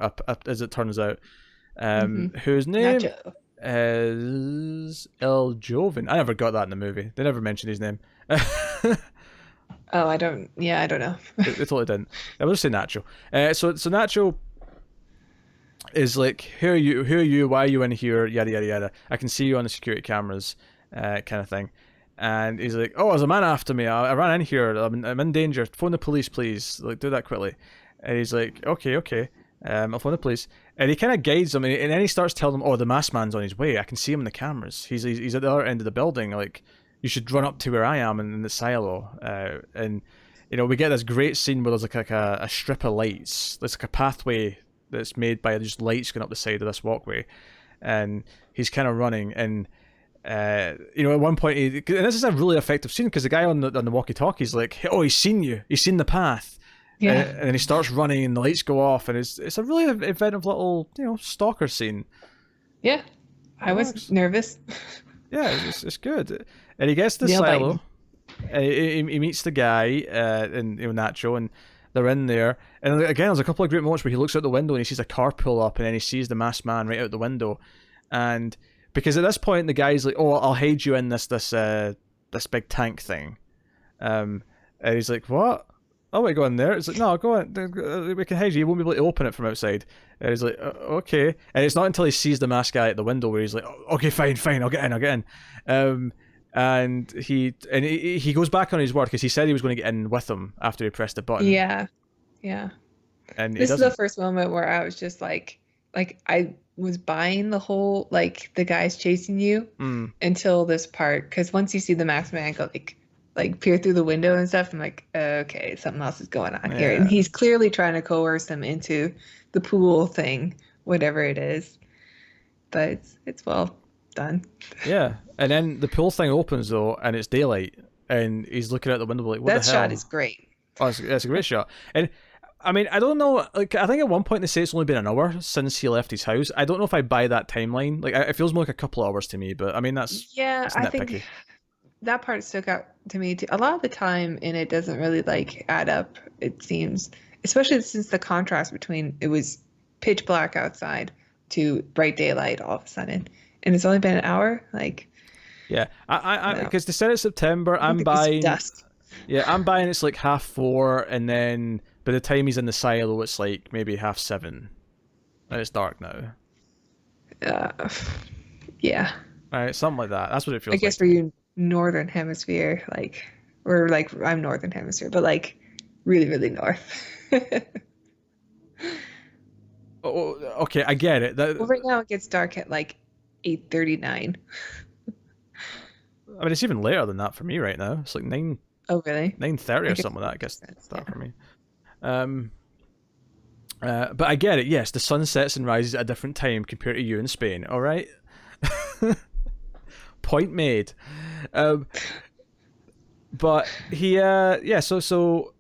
Speaker 1: as it turns out, whose name is El Joven. I never got that in the movie. They never mentioned his name.
Speaker 2: Oh, I don't know.
Speaker 1: They totally didn't. I will just say Nacho. So Nacho is like, who are you? Why are you in here? Yada yada yada. I can see you on the security cameras, kind of thing. And he's like, oh, there's a man after me. I ran in here. I'm in danger. Phone the police, please. Like, do that quickly. And he's like, okay. I'll phone the police. And he kind of guides him, and then he starts telling them, oh, the masked man's on his way. I can see him in the cameras. He's at the other end of the building. Like, you should run up to where I am in the silo. And you know, we get this great scene where there's like a strip of lights. There's like a pathway that's made by just lights going up the side of this walkway, and he's kind of running. And you know, at one point, and this is a really effective scene because the guy on the walkie-talkie is like, oh, he's seen you. He's seen the path. Yeah. And then he starts running, and the lights go off, and it's a really inventive little, you know, stalker scene.
Speaker 2: Yeah, I was nervous.
Speaker 1: Yeah, it's good. And he gets to the
Speaker 2: Nail
Speaker 1: silo.
Speaker 2: biting.
Speaker 1: And he meets the guy, and Nacho, and they're in there. And again, there's a couple of great moments where he looks out the window and he sees a car pull up, and then he sees the masked man right out the window. And because at this point the guy's like, "Oh, I'll hide you in this big tank thing," and he's like, "What? Oh, wait, go in there." It's like, "No, go in. We can hide you. You won't be able to open it from outside." And he's like, "Okay." And it's not until he sees the masked guy at the window where he's like, "Okay, fine, I'll get in." And he goes back on his word because he said he was going to get in with him after he pressed the button.
Speaker 2: Yeah.
Speaker 1: And
Speaker 2: This is the first moment where I was just like I was buying the whole like the guy's chasing you until this part, because once you see the masked man go like peer through the window and stuff, I'm like, okay, something else is going on here, and he's clearly trying to coerce him into the pool thing, whatever it is. But it's well done.
Speaker 1: Yeah, and then the pool thing opens though, and it's daylight, and he's looking out the window like, "What
Speaker 2: that
Speaker 1: the hell?"
Speaker 2: shot is great.
Speaker 1: Oh, it's a great shot. And I mean, I don't know. Like, I think at one point they say it's only been an hour since he left his house. I don't know if I buy that timeline. Like, it feels more like a couple of hours to me. But I mean, that's
Speaker 2: I think that part stuck out to me too. A lot of the time, and it doesn't really like add up. It seems, especially since the contrast between it was pitch black outside to bright daylight all of a sudden, and it's only been an hour. Like,
Speaker 1: yeah, I because they said it's September. I'm
Speaker 2: it's
Speaker 1: buying
Speaker 2: dusk.
Speaker 1: Yeah, I'm buying it's like 4:30, and then by the time he's in the silo, it's like maybe 7:30. And it's dark now.
Speaker 2: Yeah.
Speaker 1: Right, something like that. That's what it feels like.
Speaker 2: I guess for you, Northern Hemisphere, like, or like I'm Northern Hemisphere, but like really, really north.
Speaker 1: Oh, okay, I get it.
Speaker 2: Well, right now it gets dark at like 8:39.
Speaker 1: I mean, it's even later than that for me right now. It's like 9.
Speaker 2: Oh, really?
Speaker 1: 9:30 or something like that. I guess that for me. But I get it. Yes, the sun sets and rises at a different time compared to you in Spain. All right. Point made. But he, So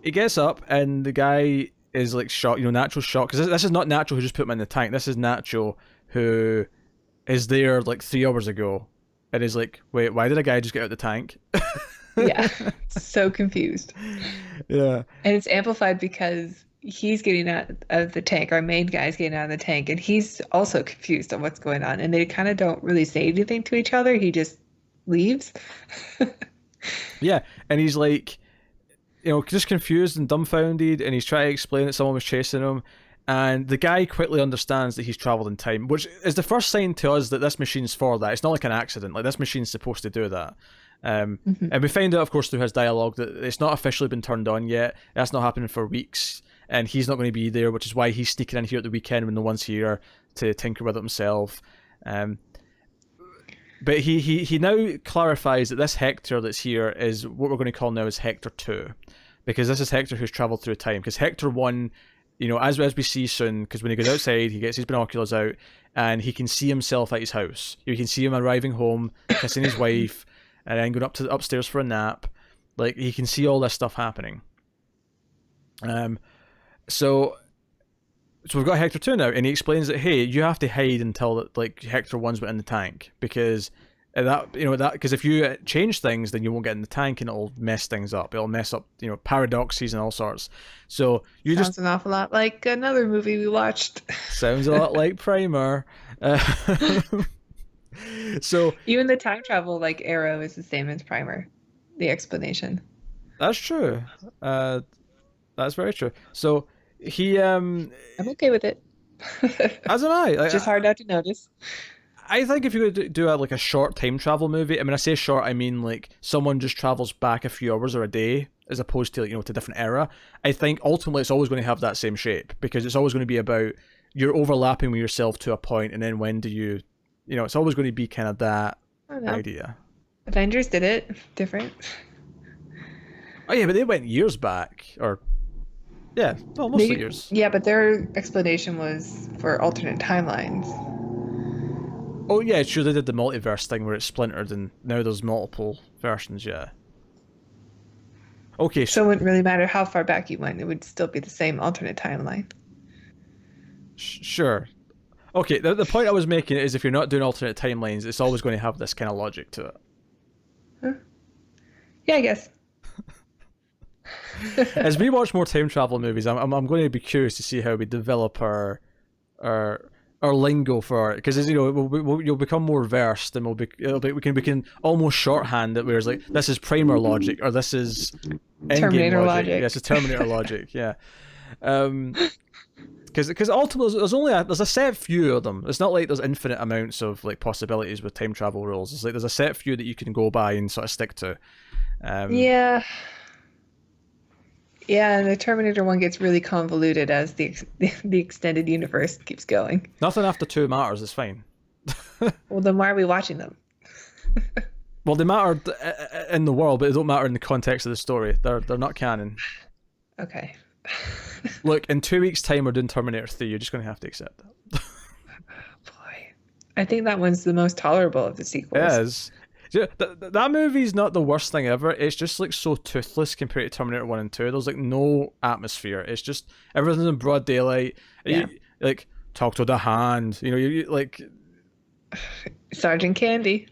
Speaker 1: he gets up and the guy is like shocked. Nacho's shocked because this is not Nacho who just put him in the tank. This is Nacho who is there like 3 hours ago, and is like, "Wait, why did a guy just get out of the tank?"
Speaker 2: Yeah, so confused.
Speaker 1: Yeah.
Speaker 2: And it's amplified because he's getting out of the tank. Our main guy's getting out of the tank, and he's also confused on what's going on. And they kind of don't really say anything to each other. He just leaves.
Speaker 1: Yeah, and he's like, just confused and dumbfounded, and he's trying to explain that someone was chasing him. And the guy quickly understands that he's traveled in time, which is the first sign to us that this machine's for that. It's not like an accident. Like, this machine's supposed to do that. And we find out, of course, through his dialogue that it's not officially been turned on yet. That's not happening for weeks, and he's not going to be there, which is why he's sneaking in here at the weekend when no one's here to tinker with it himself. But he now clarifies that this Hector that's here is what we're going to call now as Hector 2, because this is Hector who's travelled through time. Because Hector 1, as we see soon, because when he goes outside, he gets his binoculars out, and he can see himself at his house. You can see him arriving home, kissing his wife, and then going upstairs for a nap. Like, he can see all this stuff happening. So we've got Hector 2 now, and he explains that, hey, you have to hide until like Hector 1's in the tank, because because if you change things, then you won't get in the tank, and it'll mess things up. It'll mess up paradoxes and all sorts. So
Speaker 2: sounds an awful lot like another movie we watched.
Speaker 1: Sounds a lot like Primer. So
Speaker 2: even the time travel arrow is the same as Primer, the explanation.
Speaker 1: That's true. That's very true. So he
Speaker 2: I'm okay with it.
Speaker 1: As am I.
Speaker 2: It's just hard not to notice.
Speaker 1: I think if you could do a short time travel movie, I mean, I say short, I mean like someone just travels back a few hours or a day, as opposed to to a different era. I think ultimately it's always going to have that same shape, because it's always going to be about you're overlapping with yourself to a point, and then when do you, it's always going to be kind of that idea.
Speaker 2: Avengers did it different.
Speaker 1: Oh yeah, but they went years back, or mostly years.
Speaker 2: Yeah, but their explanation was for alternate timelines.
Speaker 1: Oh yeah, sure, they did the multiverse thing where it's splintered and now there's multiple versions, yeah. Okay,
Speaker 2: so it wouldn't really matter how far back you went, it would still be the same alternate timeline.
Speaker 1: Sure. Okay, the point I was making is if you're not doing alternate timelines, it's always going to have this kind of logic to it.
Speaker 2: Yeah, I guess.
Speaker 1: As we watch more time travel movies, I'm going to be curious to see how we develop our our lingo for it, because you'll become more versed, and we can almost shorthand it, whereas like this is primer logic, or this is endgame
Speaker 2: Terminator
Speaker 1: logic.
Speaker 2: logic.
Speaker 1: Yes, it's Terminator logic. Yeah. Because ultimately there's a set few of them. It's not like there's infinite amounts of like possibilities with time travel rules. It's like there's a set few that you can go by and sort of stick to.
Speaker 2: Yeah. Yeah, and the Terminator one gets really convoluted as the extended universe keeps going.
Speaker 1: Nothing after 2 matters. It's fine.
Speaker 2: Well, then why are we watching them?
Speaker 1: Well, they matter in the world, but they don't matter in the context of the story. They're not canon.
Speaker 2: Okay.
Speaker 1: Look, in 2 weeks' time, we're doing Terminator 3. You're just going to have to accept that.
Speaker 2: Boy, I think that one's the most tolerable of the sequels.
Speaker 1: It is. That movie's not the worst thing ever. It's just like so toothless compared to Terminator 1 and 2. There's like no atmosphere. It's just everything's in broad daylight.
Speaker 2: Yeah.
Speaker 1: Like, talk to the hand. You like
Speaker 2: Sergeant Candy.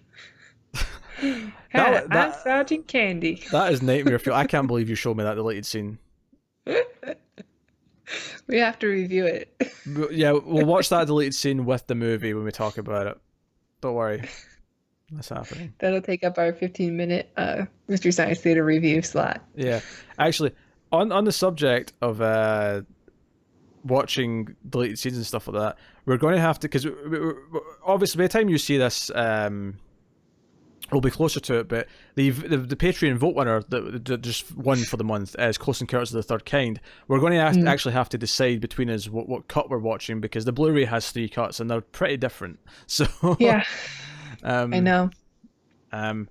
Speaker 2: I'm Sergeant Candy.
Speaker 1: That is nightmare fuel. I can't believe you showed me that deleted scene.
Speaker 2: We have to review it.
Speaker 1: Yeah, we'll watch that deleted scene with the movie when we talk about it. Don't worry. That's happening.
Speaker 2: That'll take up our 15-minute Mystery Science Theater review slot.
Speaker 1: Yeah. Actually, on the subject of watching deleted scenes and stuff like that, we're going to have to, because obviously by the time you see this, we'll be closer to it, but the Patreon vote winner that just won for the month is Close Encounters of the Third Kind. We're going to actually have to decide between us what cut we're watching, because the Blu-ray has 3 cuts and they're pretty different. So
Speaker 2: yeah. I know.
Speaker 1: Either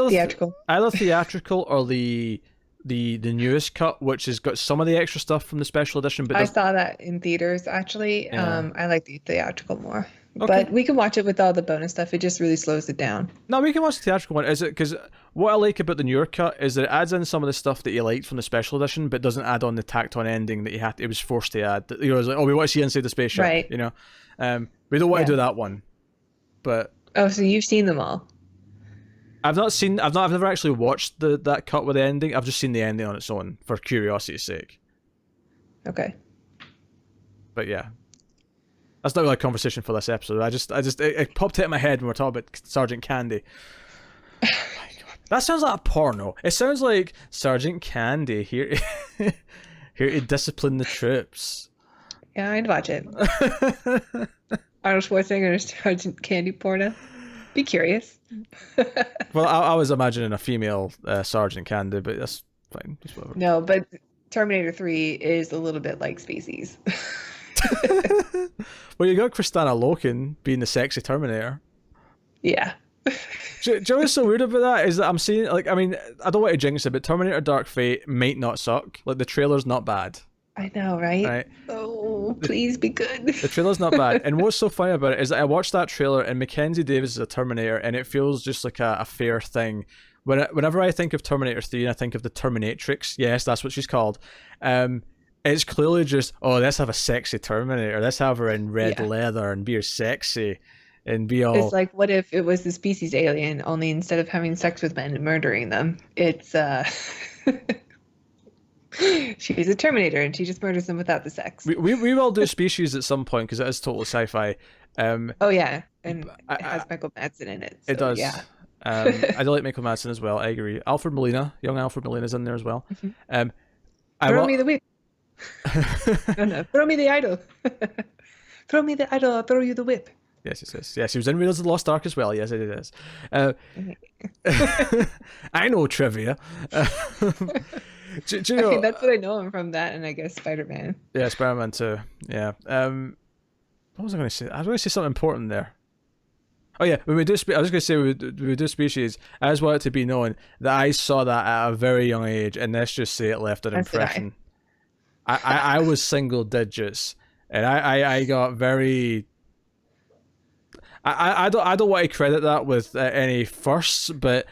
Speaker 2: Theatrical.
Speaker 1: Either theatrical or the newest cut, which has got some of the extra stuff from the special edition. But
Speaker 2: I saw that in theaters actually.
Speaker 1: Yeah.
Speaker 2: I like the theatrical more.
Speaker 1: Okay.
Speaker 2: But we can watch it with all the bonus stuff. It just really slows it down.
Speaker 1: No, we can watch the theatrical one. Is it because what I like about the newer cut is that it adds in some of the stuff that you liked from the special edition, but doesn't add on the tacked-on ending that it was forced to add. It was like, oh, we want to see inside the spaceship,
Speaker 2: right?
Speaker 1: We don't want to do that one. But
Speaker 2: so you've seen them all?
Speaker 1: I've never actually watched that cut with the ending. I've just seen the ending on its own for curiosity's sake.
Speaker 2: Okay.
Speaker 1: But yeah, that's not really a conversation for this episode. It popped into my head when we're talking about Sergeant Candy. Oh my God. That sounds like a porno. It sounds like Sergeant Candy here to discipline the troops.
Speaker 2: Yeah, I'd watch it. Arnold Schwarzenegger and Sergeant Candy porno. Be curious.
Speaker 1: Well, I was imagining a female Sergeant Candy, but that's fine. Just whatever.
Speaker 2: No, but Terminator 3 is a little bit like Species.
Speaker 1: Well, you got Kristanna Loken being the sexy Terminator.
Speaker 2: Yeah.
Speaker 1: Do you know what's so weird about that is that I'm seeing, like, I mean, I don't want to jinx it, but Terminator Dark Fate might not suck. Like, the trailer's not bad.
Speaker 2: I know, right? Oh, please be good.
Speaker 1: The trailer's not bad. And what's so funny about it is that I watched that trailer and Mackenzie Davis is a Terminator, and it feels just like a fair thing. Whenever I think of Terminator 3 and I think of the Terminatrix, yes, that's what she's called, it's clearly just, oh, let's have a sexy Terminator. Let's have her in red leather and be her sexy and be all...
Speaker 2: It's like, what if it was the Species alien, only instead of having sex with men and murdering them, it's... She's a Terminator and she just murders them without the sex.
Speaker 1: We will do Species at some point because it is totally sci-fi.
Speaker 2: Oh yeah, and it has Michael Madsen in it. So,
Speaker 1: it does.
Speaker 2: Yeah.
Speaker 1: I do like Michael Madsen as well. I agree. Alfred Molina, young Alfred Molina's in there as well.
Speaker 2: Mm-hmm. Throw me the whip. Oh, no. Throw me the idol. Throw me the idol. I'll throw you the whip.
Speaker 1: Yes. He was in Raiders of the Lost Ark as well. Yes, it is. I know trivia. Do you know,
Speaker 2: I mean, that's what I know him from, that, and I guess Spider-Man.
Speaker 1: Yeah, Spider-Man too. Yeah. What was I going to say? I was going to say something important there. Oh yeah, when we do. I was going to say we do Species. I just want it to be known that I saw that at a very young age, and let's just say it left an impression. I was single digits, and I got very. I don't want to credit that with any firsts, but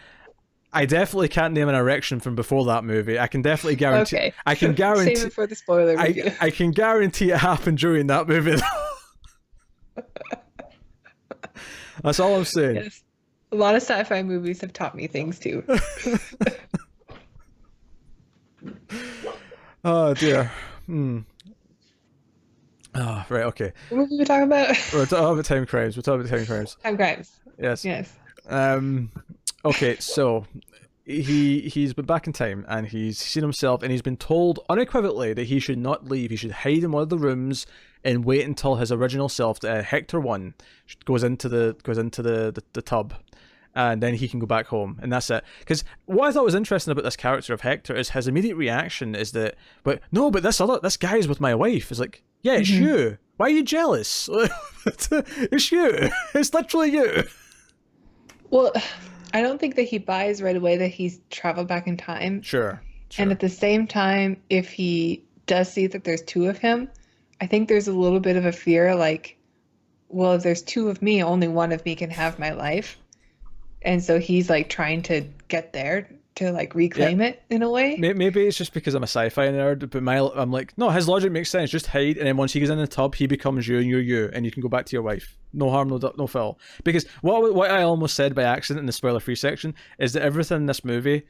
Speaker 1: I definitely can't name an erection from before that movie. I can definitely guarantee.
Speaker 2: Okay.
Speaker 1: I can guarantee.
Speaker 2: Save it for the spoiler review.
Speaker 1: I can guarantee it happened during that movie. That's all I'm saying.
Speaker 2: Yes. A lot of sci-fi movies have taught me things too.
Speaker 1: Oh dear. Oh, right, okay.
Speaker 2: What movie we talking about?
Speaker 1: We're talking about time crimes. We're talking about time crimes.
Speaker 2: Timecrimes.
Speaker 1: Yes.
Speaker 2: Yes.
Speaker 1: Um. Okay, so he's been back in time and he's seen himself and he's been told unequivocally that he should not leave. He should hide in one of the rooms and wait until his original self, Hector One, goes into the tub, and then he can go back home, and that's it. Because what I thought was interesting about this character of Hector is his immediate reaction is that, but this guy is with my wife. It's like, yeah, it's you. Why are you jealous? It's you. It's literally you.
Speaker 2: Well, I don't think that he buys right away that he's traveled back in time.
Speaker 1: Sure.
Speaker 2: And at the same time, if he does see that there's two of him, I think there's a little bit of a fear like, well, if there's two of me, only one of me can have my life. And so he's like trying to get there to like reclaim it in a way.
Speaker 1: Maybe it's just because I'm a sci-fi nerd, but I'm like, no, his logic makes sense. Just hide, and then once he gets in the tub, he becomes you, and you're you, and you can go back to your wife. No harm, no foul. Because what I almost said by accident in the spoiler-free section is that everything in this movie,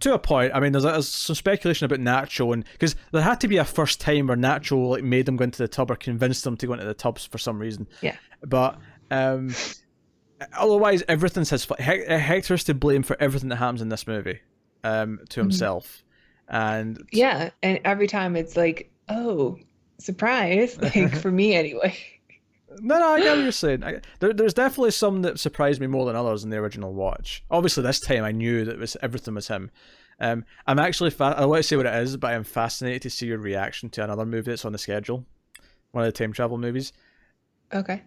Speaker 1: to a point, I mean, there's some speculation about Nacho, and because there had to be a first time where Nacho like made them go into the tub or convinced them to go into the tubs for some reason.
Speaker 2: Yeah.
Speaker 1: But otherwise, everything's his fault. Hector's to blame for everything that happens in this movie, to himself, and
Speaker 2: yeah, and every time it's like, oh, surprise, like for me anyway.
Speaker 1: No, I get what you're saying. There's definitely some that surprised me more than others in the original watch. Obviously, this time I knew that everything was him. I'm actually I don't want to say what it is, but I'm fascinated to see your reaction to another movie that's on the schedule, one of the time travel movies.
Speaker 2: Okay.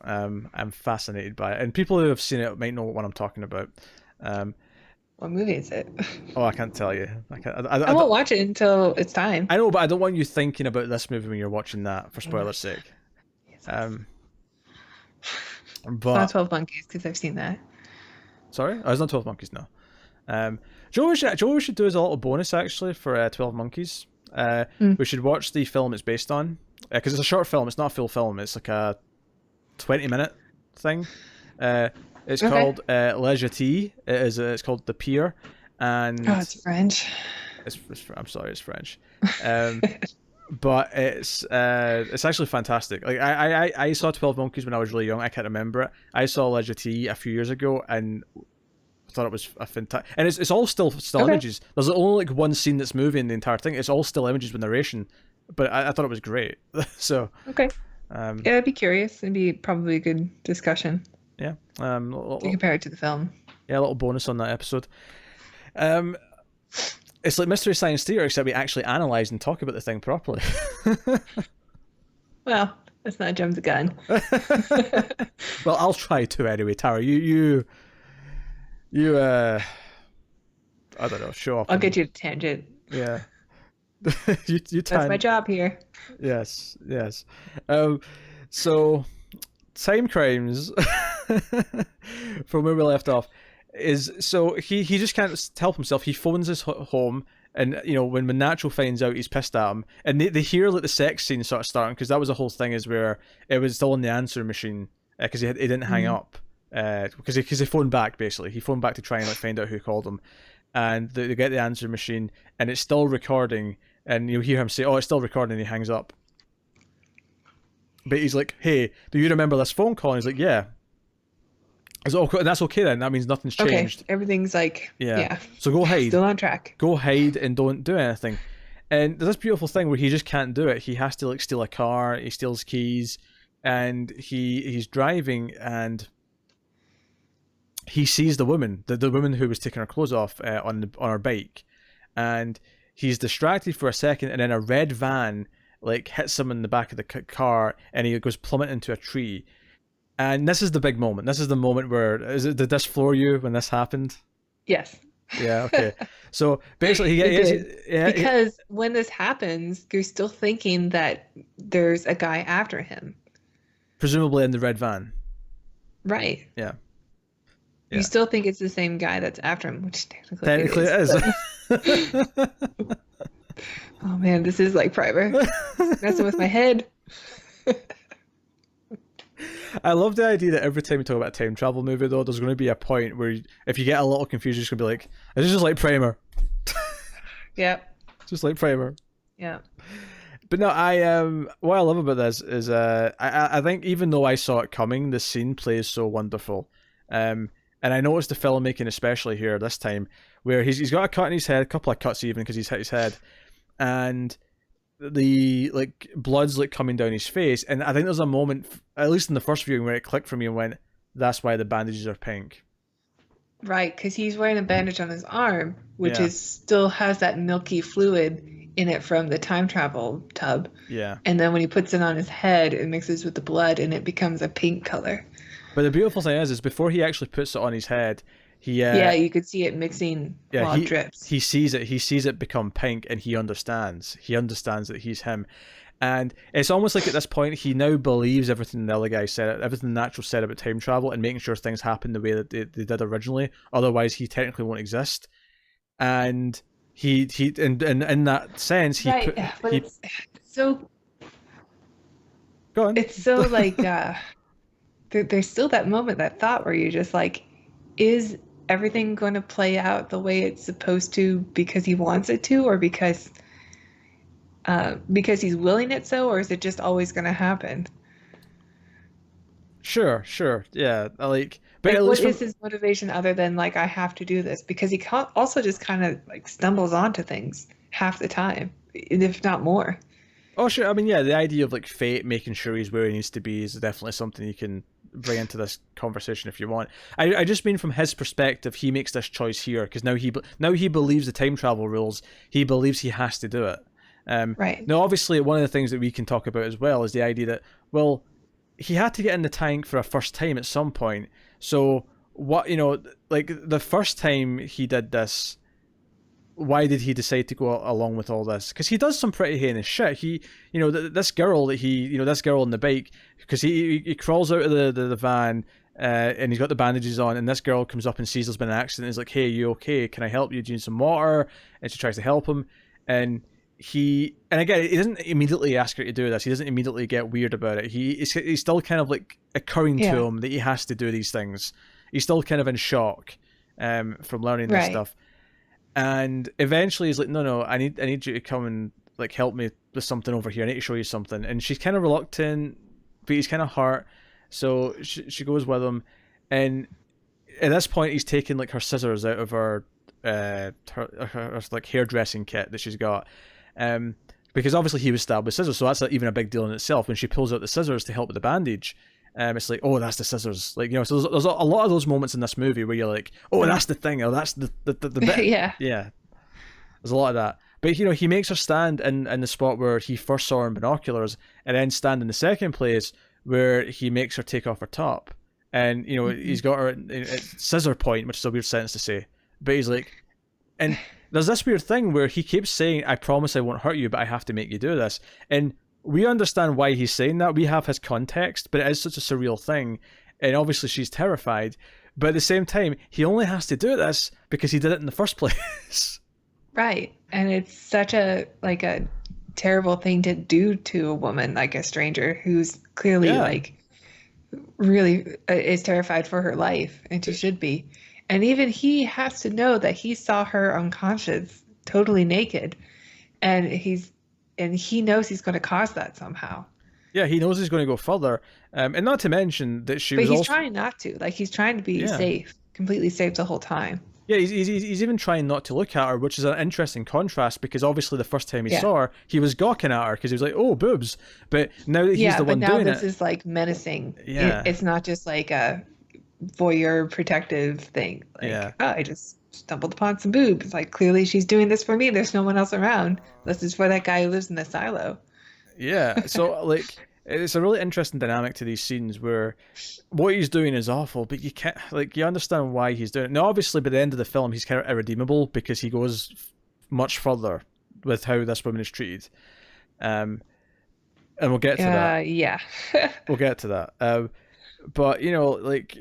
Speaker 1: I'm fascinated by it, and people who have seen it might know what I'm talking about.
Speaker 2: What movie is it?
Speaker 1: Oh, I can't tell you.
Speaker 2: I won't watch it until it's time.
Speaker 1: I know, but I don't want you thinking about this movie when you're watching that, for spoiler's sake. But
Speaker 2: it's not 12 Monkeys, because I've seen that.
Speaker 1: Sorry? Oh, it's not 12 Monkeys, no. Joe, what we should do is a little bonus, actually, for 12 Monkeys. We should watch the film it's based on, because it's a short film. It's not a full film. It's like a 20-minute thing. It's called Le Jetée. It's called The Pier. And
Speaker 2: it's French.
Speaker 1: I'm sorry, it's French. But it's actually fantastic. Like I saw 12 Monkeys when I was really young. I can't remember it. I saw Le Jetée a few years ago and thought it was a fantastic. And it's all still images. There's only like one scene that's moving in the entire thing. It's all still images with narration. But I thought it was great. So
Speaker 2: okay. Yeah, I'd be curious. It'd be probably a good discussion.
Speaker 1: Yeah.
Speaker 2: To compare it to the film.
Speaker 1: Yeah, a little bonus on that episode. It's like Mystery Science Theater, except we actually analyze and talk about the thing properly.
Speaker 2: Well, let's not jump the gun.
Speaker 1: Well, I'll try to anyway, Tara. You I don't know, show up.
Speaker 2: I'll get you to tangent.
Speaker 1: Yeah. you
Speaker 2: That's my job here.
Speaker 1: Yes. So, Timecrimes, from where we left off, is so he just can't help himself. He phones his home, and you know when Nacho finds out, he's pissed at him, and they hear like the sex scene sort of starting, because that was the whole thing, is where it was still on the answer machine, because he didn't hang up, because he phoned back. Basically he phoned back to try and like find out who called him, and they get the answer machine and it's still recording, and you hear him say, oh, it's still recording, and he hangs up. But he's like, hey, do you remember this phone call? And he's like, yeah. It's okay, and that's okay then. That means nothing's changed.
Speaker 2: Okay, everything's like, yeah.
Speaker 1: So go hide.
Speaker 2: Still on track.
Speaker 1: Go hide and don't do anything. And there's this beautiful thing where he just can't do it. He has to like steal a car. He steals keys, and he's driving, and he sees the woman, the woman who was taking her clothes off on her bike, and he's distracted for a second, and then a red van like hits him in the back of the car, and he goes plummet into a tree. And this is the big moment. This is the moment where did this floor you when this happened?
Speaker 2: Yes.
Speaker 1: Yeah. Okay. So basically,
Speaker 2: because when this happens, you're still thinking that there's a guy after him.
Speaker 1: Presumably in the red van.
Speaker 2: Right.
Speaker 1: Yeah.
Speaker 2: You still think it's the same guy that's after him, which
Speaker 1: technically it is.
Speaker 2: Oh man, this is like Primer. Messing with my head.
Speaker 1: I love the idea that every time we talk about a time travel movie, though, there's going to be a point where if you get a little confused, you're just going to be like, "It's just like Primer."
Speaker 2: Yep.
Speaker 1: Just like Primer.
Speaker 2: Yeah.
Speaker 1: But no, what I love about this is I think even though I saw it coming, the scene plays so wonderful. And I noticed the filmmaking especially here this time, where he's got a cut in his head, a couple of cuts even because he's hit his head, and the like blood's like coming down his face, and I think there's a moment, at least in the first viewing, where it clicked for me and went, "That's why the bandages are pink."
Speaker 2: Right, because he's wearing a bandage on his arm, which
Speaker 1: Yeah.
Speaker 2: is still has that milky fluid in it from the time travel tub.
Speaker 1: Yeah.
Speaker 2: And then when he puts it on his head, it mixes with the blood and it becomes a pink color.
Speaker 1: But the beautiful thing is before he actually puts it on his head, he
Speaker 2: Yeah, you could see it mixing while it drips.
Speaker 1: he sees it become pink, and he understands that he's him. And it's almost like at this point he now believes everything the other guy said, everything Natural said about time travel and making sure things happen the way that they did originally, otherwise he technically won't exist. And he in that sense he
Speaker 2: Right, but it's so
Speaker 1: go on.
Speaker 2: it's so like there's still that moment, that thought where you're just like, is everything going to play out the way it's supposed to because he wants it to, or because he's willing it so, or is it just always going to happen?
Speaker 1: Sure, yeah, like, but
Speaker 2: Like,
Speaker 1: at
Speaker 2: what
Speaker 1: least
Speaker 2: is his motivation other than like, I have to do this? Because he also just kind of like stumbles onto things half the time, if not more.
Speaker 1: oh sure, I mean, yeah, the idea of like fate making sure he's where he needs to be is definitely something you can bring into this conversation if you want. I just mean from his perspective, he makes this choice here because now he believes the time travel rules. He believes he has to do it.
Speaker 2: Right.
Speaker 1: Now, obviously, one of the things that we can talk about as well is the idea that, well, he had to get in the tank for a first time at some point. So what, like the first time he did this, why did he decide to go along with all this? Because he does some pretty heinous shit. He, this girl that this girl on the bike, because he crawls out of the van, and he's got the bandages on, and this girl comes up and sees there's been an accident. And is like, "Hey, are you okay? Can I help you? Do you need some water?" And she tries to help him, and again, he doesn't immediately ask her to do this. He doesn't immediately get weird about it. He's still kind of like occurring to him that he has to do these things. He's still kind of in shock, from learning this stuff. And eventually he's like, no, I need you to come and like help me with something over here. I need to show you something. And she's kind of reluctant, but he's kind of hurt. So she goes with him. And at this point he's taking like her scissors out of her like hairdressing kit that she's got. Because obviously he was stabbed with scissors, so that's even a big deal in itself. When she pulls out the scissors to help with the bandage, it's like, oh, that's the scissors. Like, so there's a lot of those moments in this movie where you're like, oh, that's the thing, or that's the bit.
Speaker 2: Yeah.
Speaker 1: There's a lot of that. But he makes her stand in the spot where he first saw her in binoculars, and then stand in the second place where he makes her take off her top, and he's got her at scissor point, which is a weird sentence to say, but he's like, and there's this weird thing where he keeps saying, "I promise I won't hurt you, but I have to make you do this," and we understand why he's saying that. We have his context, but it is such a surreal thing, and obviously she's terrified. But at the same time, he only has to do this because he did it in the first place.
Speaker 2: Right, and it's such a terrible thing to do to a woman, like a stranger who's clearly like really is terrified for her life, and she should be. And even he has to know that he saw her unconscious, totally naked, and he knows he's going to cause that somehow.
Speaker 1: Yeah, he knows he's going to go further, and not to mention that
Speaker 2: But he's trying not to. Like, he's trying to be safe, completely safe the whole time.
Speaker 1: Yeah, he's even trying not to look at her, which is an interesting contrast because obviously the first time he saw her, he was gawking at her because he was like, "Oh, boobs!" But now that he's the one doing it,
Speaker 2: but now this is like menacing.
Speaker 1: Yeah,
Speaker 2: it's not just like a voyeur protective thing. Like, oh, I just stumbled upon some boobs. It's like, clearly she's doing this for me. There's no one else around. This is for that guy who lives in the silo.
Speaker 1: Yeah, so like it's a really interesting dynamic to these scenes where what he's doing is awful, but you can't, like, you understand why he's doing it. Now, obviously, by the end of the film, he's kind of irredeemable because he goes much further with how this woman is treated. And we'll get to that.
Speaker 2: Yeah.
Speaker 1: We'll get to that. But, like,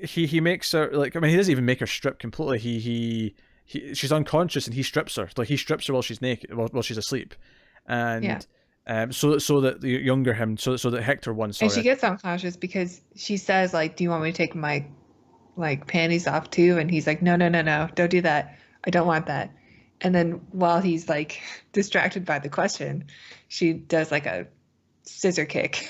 Speaker 1: he makes her, like, I mean, he doesn't even make her strip completely. She's unconscious and he strips her. Like, he strips her while she's naked, while she's asleep. And So that the younger him, so that Hector won.
Speaker 2: And she
Speaker 1: Sorry.
Speaker 2: gets unconscious because she says, like, do you want me to take my like panties off too? And he's like, no, no, no, no, don't do that. I don't want that. And then while he's like distracted by the question, she does like a scissor kick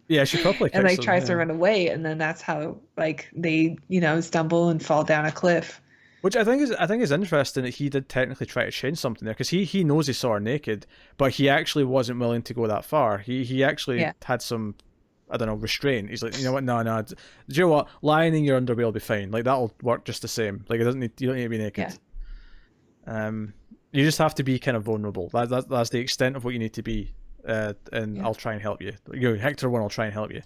Speaker 1: Yeah, she properly
Speaker 2: and
Speaker 1: kicks
Speaker 2: like
Speaker 1: him.
Speaker 2: tries to
Speaker 1: Yeah.
Speaker 2: run away. And then that's how like they, stumble and fall down a cliff.
Speaker 1: Which I think is interesting that he did technically try to change something there, because he knows he saw her naked, but he actually wasn't willing to go that far. He actually
Speaker 2: Yeah.
Speaker 1: had some, I don't know, restraint. He's like, you know what, no, no, do you know what, lying in your underwear will be fine. Like that'll work just the same. Like you don't need to be naked.
Speaker 2: Yeah.
Speaker 1: You just have to be kind of vulnerable. That's the extent of what you need to be. And
Speaker 2: Yeah.
Speaker 1: I'll try and help you. Hector one, I'll try and help you.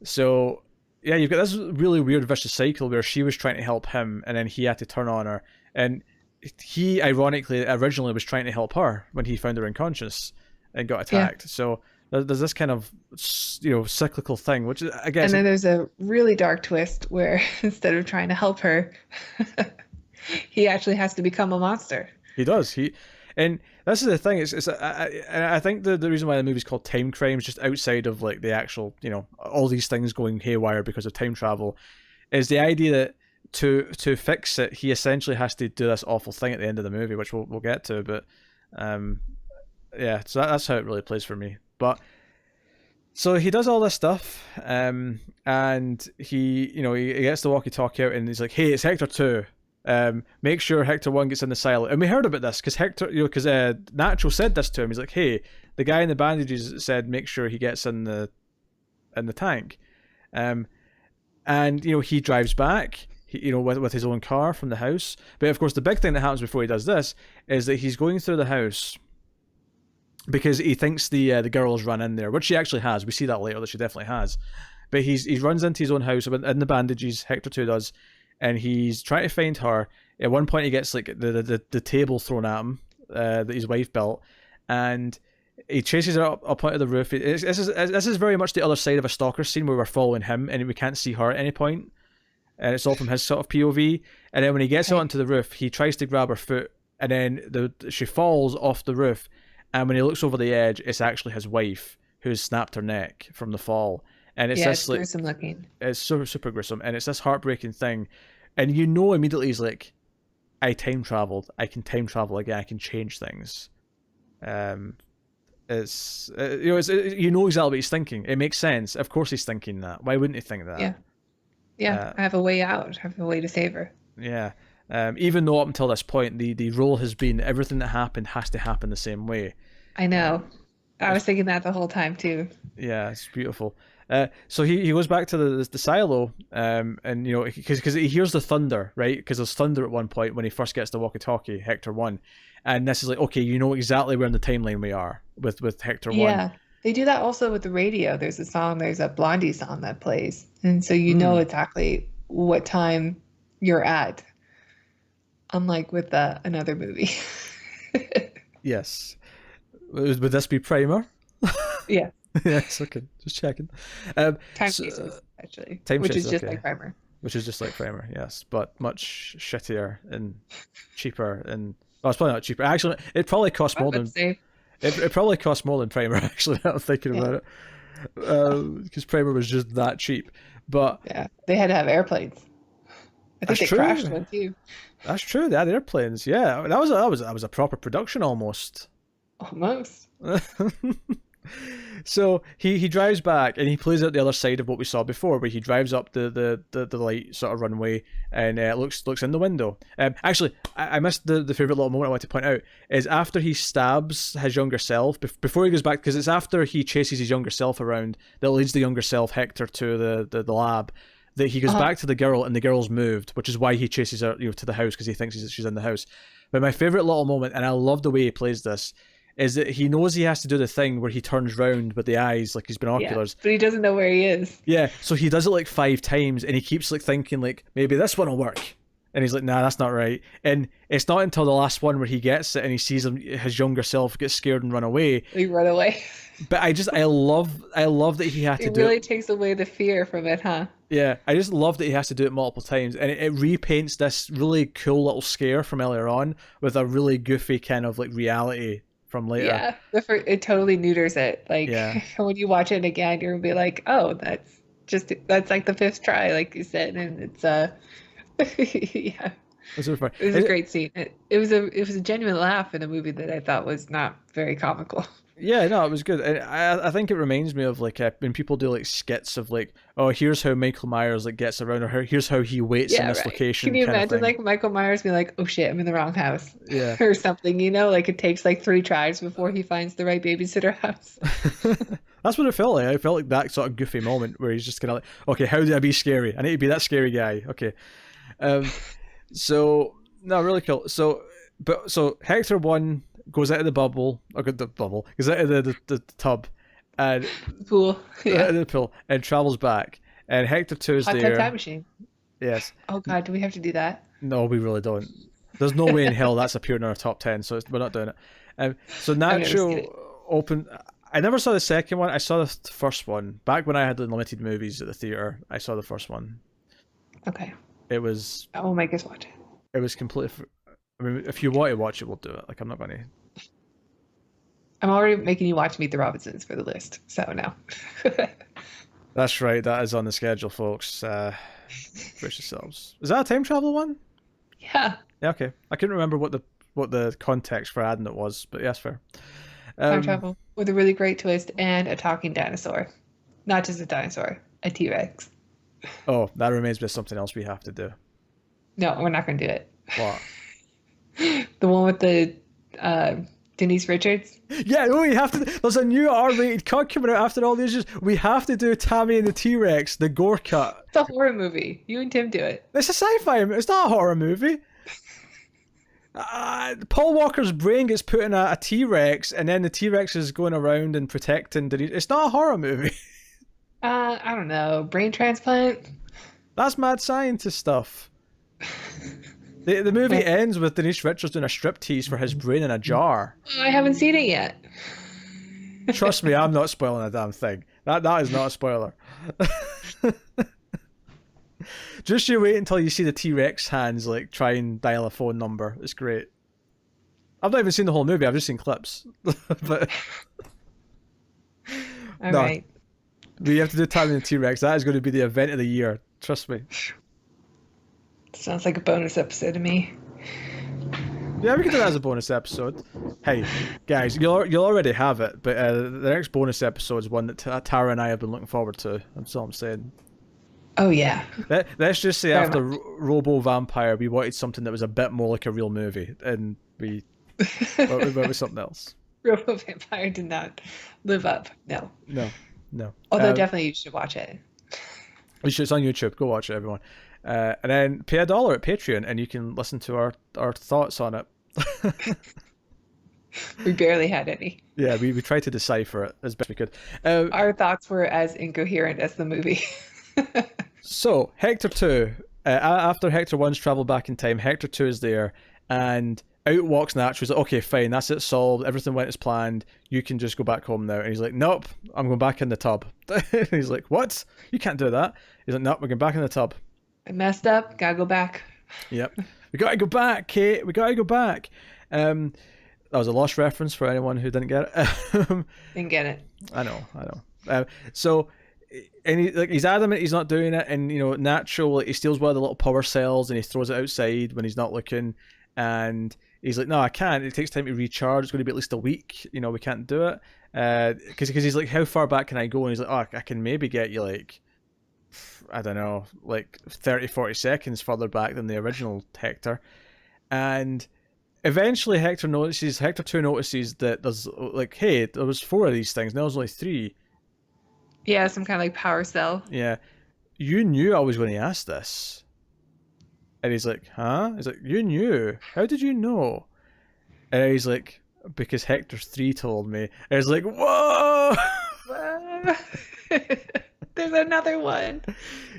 Speaker 1: So yeah, you've got this really weird vicious cycle where she was trying to help him, and then he had to turn on her, and he ironically originally was trying to help her when he found her unconscious and got
Speaker 2: Yeah.
Speaker 1: attacked. So there's this kind of cyclical thing, which I guess
Speaker 2: And then there's a really dark twist where instead of trying to help her, he actually has to become a monster.
Speaker 1: he does. And this is the thing. I think the reason why the movie's called Timecrimes, just outside of like the actual, all these things going haywire because of time travel, is the idea that to fix it, he essentially has to do this awful thing at the end of the movie, which we'll get to. But yeah, so that's how it really plays for me. But so he does all this stuff, and he gets the walkie-talkie out, and he's like, "Hey, it's Hector 2. Make sure Hector 1 gets in the silo." And we heard about this because Hector, because Nacho said this to him. He's like, "Hey, the guy in the bandages said make sure he gets in the tank." And he drives back, with his own car from the house. But of course, the big thing that happens before he does this is that he's going through the house because he thinks the girl's run in there, which she actually has. We see that later that she definitely has. But he runs into his own house in the bandages. Hector 2 does. And he's trying to find her. At one point, he gets like the table thrown at him that his wife built, and he chases her up onto the roof. This is very much the other side of a stalker scene where we're following him and we can't see her at any point, and it's all from his sort of POV. And then when he gets onto the roof, he tries to grab her foot, and then she falls off the roof. And when he looks over the edge, it's actually his wife who's snapped her neck from the fall. And it's this
Speaker 2: it's
Speaker 1: like
Speaker 2: gruesome looking.
Speaker 1: It's super gruesome, and it's this heartbreaking thing, and immediately he's like, "I time traveled. I can time travel again. I can change things." It's exactly what he's thinking. It makes sense. Of course, he's thinking that. Why wouldn't he think that?
Speaker 2: Yeah. I have a way out. I have a way to save her.
Speaker 1: Yeah. Even though up until this point, the rule has been everything that happened has to happen the same way.
Speaker 2: I know. I was thinking that the whole time too.
Speaker 1: Yeah, it's beautiful. So he goes back to the silo, and because he hears the thunder, right? Because there's thunder at one point when he first gets the walkie-talkie, Hector 1, and this is like, okay, you know exactly where in the timeline we are with Hector 1.
Speaker 2: Yeah, they do that also with the radio. There's a Blondie song that plays, and so you know exactly what time you're at. Unlike with another movie.
Speaker 1: Yes. Would this be Primer?
Speaker 2: Yeah.
Speaker 1: Yes, okay, just checking.
Speaker 2: Time Chasers, actually. Which is just like Primer.
Speaker 1: Which is just like Primer, yes, but much shittier and cheaper. And it's probably not cheaper. Actually, it probably costs more than it probably costs more than Primer. Actually, now I'm thinking about it, because Primer was just that cheap. But
Speaker 2: yeah, they had to have airplanes. I think they crashed one too.
Speaker 1: That's true. They had airplanes. Yeah, that was a proper production almost.
Speaker 2: Almost.
Speaker 1: So he drives back and he plays out the other side of what we saw before, where he drives up the light sort of runway and looks in the window. Actually, I missed the favorite little moment I want to point out is after he stabs his younger self before he goes back, because it's after he chases his younger self around that leads the younger self Hector to the lab, that he goes back to the girl and the girl's moved, which is why he chases her to the house, because he thinks she's in the house. But my favorite little moment, and I love the way he plays this, is that he knows he has to do the thing where he turns round with the eyes like his binoculars.
Speaker 2: Yeah, but he doesn't know where he is.
Speaker 1: Yeah, so he does it like 5 times, and he keeps like thinking like, maybe this one will work. And he's like, nah, that's not right. And it's not until the last one where he gets it and he sees his younger self get scared and run away.
Speaker 2: He run away.
Speaker 1: But I love that he had to do it.
Speaker 2: It really takes away the fear from it, huh?
Speaker 1: Yeah, I just love that he has to do it multiple times, and it repaints this really cool little scare from earlier on with a really goofy kind of like reality from later.
Speaker 2: Yeah, it totally neuters it. Like
Speaker 1: Yeah.
Speaker 2: when you watch it again, you're gonna be like, oh, that's like the fifth try, like you said, and it's yeah,
Speaker 1: It's really funny.
Speaker 2: it was a great scene. It was a genuine laugh in a movie that I thought was not very comical.
Speaker 1: Yeah, no, it was good. And I think it reminds me of like when people do like skits of like, oh, here's how Michael Myers like gets around, or here's how he waits in
Speaker 2: Yeah,
Speaker 1: this
Speaker 2: right.
Speaker 1: location.
Speaker 2: Can you
Speaker 1: kind of
Speaker 2: imagine
Speaker 1: thing.
Speaker 2: like Michael Myers being like, oh shit, I'm in the wrong house,
Speaker 1: Yeah.
Speaker 2: or something? Like it takes like 3 tries before he finds the right babysitter house.
Speaker 1: That's what it felt like. I felt like that sort of goofy moment where he's just kind of like, okay, how do I be scary? I need to be that scary guy. Okay. Um, so no, really cool. So Hector 1 goes out of the bubble, or the bubble, goes out of the tub, and
Speaker 2: Pool.
Speaker 1: out of
Speaker 2: Yeah.
Speaker 1: the pool, and travels back. And Hector 2 is
Speaker 2: Hot tub
Speaker 1: there.
Speaker 2: time machine.
Speaker 1: Yes.
Speaker 2: Oh God, do we have to do that?
Speaker 1: No, we really don't. There's no way in hell that's appeared in our top 10, so we're not doing it. So
Speaker 2: I've never seen it.
Speaker 1: Nacho open. I never saw the second one. I saw the first one back when I had the limited movies at the theater. I saw the first one.
Speaker 2: Okay.
Speaker 1: It was
Speaker 2: I'll make us watch it.
Speaker 1: it was completely. I mean, if you want to watch it, we'll do it. Like I'm not going to.
Speaker 2: I'm already making you watch Meet the Robinsons for the list, so no.
Speaker 1: That's right. That is on the schedule, folks. Brace yourselves. Is that a time travel one?
Speaker 2: Yeah,
Speaker 1: Yeah. Okay. I couldn't remember what the context for adding it was, but yes, fair.
Speaker 2: time travel with a really great twist and a talking dinosaur. Not just a dinosaur, a T-Rex.
Speaker 1: Oh, that reminds me of something else we have to do.
Speaker 2: No, we're not going to do it.
Speaker 1: What?
Speaker 2: The one with the Denise Richards.
Speaker 1: Yeah, no, we have to. There's a new R-rated cut coming out after all these years. We have to do Tammy and the T-Rex, the gore cut.
Speaker 2: It's a horror movie. You and Tim do it.
Speaker 1: It's a sci-fi. It's not a horror movie. Paul Walker's brain gets put in a T-Rex, and then the T-Rex is going around and protecting. It's not a horror movie.
Speaker 2: I don't know. Brain transplant?
Speaker 1: That's mad scientist stuff. The movie ends with Denise Richards doing a striptease for his brain in a jar.
Speaker 2: I haven't seen it yet.
Speaker 1: Trust me, I'm not spoiling a damn thing. That is not a spoiler. Just you wait until you see the T-Rex hands like try and dial a phone number. It's great. I've not even seen the whole movie. I've just seen clips. But
Speaker 2: All
Speaker 1: no,
Speaker 2: right.
Speaker 1: we have to do Tammy and the T-Rex. That is going to be the event of the year. Trust me.
Speaker 2: Sounds like a bonus episode to me.
Speaker 1: Yeah, we can do that as a bonus episode. Hey, guys, you'll already have it, but the next bonus episode is one that Tara and I have been looking forward to. That's all I'm saying.
Speaker 2: Oh, yeah.
Speaker 1: Let's just say
Speaker 2: Very
Speaker 1: after Robo Vampire, we wanted something that was a bit more like a real movie, and we went with something else.
Speaker 2: Robo Vampire did not live up. No.
Speaker 1: No.
Speaker 2: Although definitely you should watch it.
Speaker 1: It's on YouTube. Go watch it, everyone. And then pay $1 at Patreon, and you can listen to our thoughts on it.
Speaker 2: We barely had any.
Speaker 1: Yeah, we tried to decipher it as best we could.
Speaker 2: Our thoughts were as incoherent as the movie.
Speaker 1: So, Hector 2, after Hector 1's travel back in time, Hector 2 is there, and out walks Nacho. He's like, okay, fine, that's it solved, everything went as planned, you can just go back home now. And he's like, nope, I'm going back in the tub. And he's like, what? You can't do that. He's like, nope, we're going back in the tub.
Speaker 2: I messed up, gotta go back.
Speaker 1: Yep. We gotta go back, Kate, we gotta go back. That was a lost reference for anyone who didn't get it.
Speaker 2: Didn't get it.
Speaker 1: I know. So, and he's adamant he's not doing it, and Nacho, he steals one of the little power cells and he throws it outside when he's not looking, and he's like, no, I can't. It takes time to recharge. It's going to be at least a week. We can't do it. Because he's like, how far back can I go? And he's like, oh, I can maybe get you like, I don't know, like 30, 40 seconds further back than the original Hector. And eventually Hector 2 notices that there's like, hey, there was 4 of these things, now there's only 3.
Speaker 2: Yeah, some kind of like power cell.
Speaker 1: Yeah. You knew I was going to ask this. And he's like, huh? He's like, you knew. How did you know? And he's like, because Hector 3 told me. And he's like, whoa!
Speaker 2: There's another one.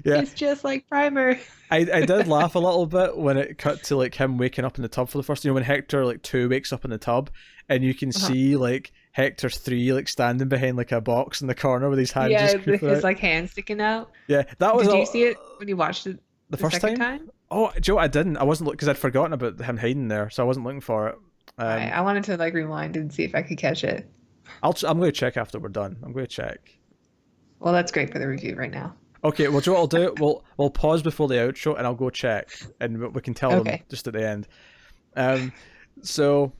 Speaker 1: Yeah.
Speaker 2: It's just like Primer.
Speaker 1: I did laugh a little bit when it cut to like him waking up in the tub for the first time. When Hector like 2 wakes up in the tub, and you can see like Hector 3 like standing behind like a box in the corner with his hands just
Speaker 2: with his
Speaker 1: out.
Speaker 2: like hand sticking out.
Speaker 1: Yeah, that was.
Speaker 2: Did you see it when you watched it
Speaker 1: the first
Speaker 2: second
Speaker 1: time?
Speaker 2: time?
Speaker 1: Oh, Joe, I didn't. I wasn't because I'd forgotten about him hiding there, so I wasn't looking for it.
Speaker 2: I wanted to like rewind and see if I could catch it.
Speaker 1: I'm going to check after we're done. I'm going to check.
Speaker 2: Well, that's great for the review right now.
Speaker 1: Okay, well, do you know what I'll do? We'll pause before the outro, and I'll go check, and we can tell them just at the end. So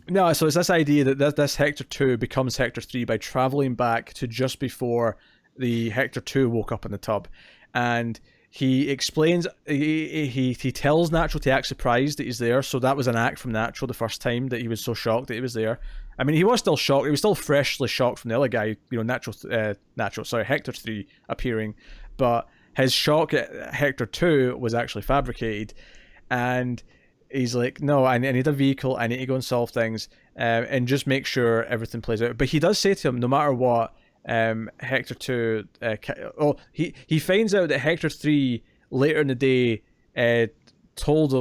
Speaker 1: it's this idea that this Hector 2 becomes Hector 3 by traveling back to just before the Hector 2 woke up in the tub, and he explains. He tells Natural to act surprised that he's there. So that was an act from Natural the first time that he was so shocked that he was there. I mean, he was still shocked. He was still freshly shocked from the other guy, Hector 3 appearing. But his shock at Hector 2 was actually fabricated. And he's like, no, I need a vehicle. I need to go and solve things and just make sure everything plays out. But he does say to him, no matter what, Hector 2... he finds out that Hector 3, later in the day, told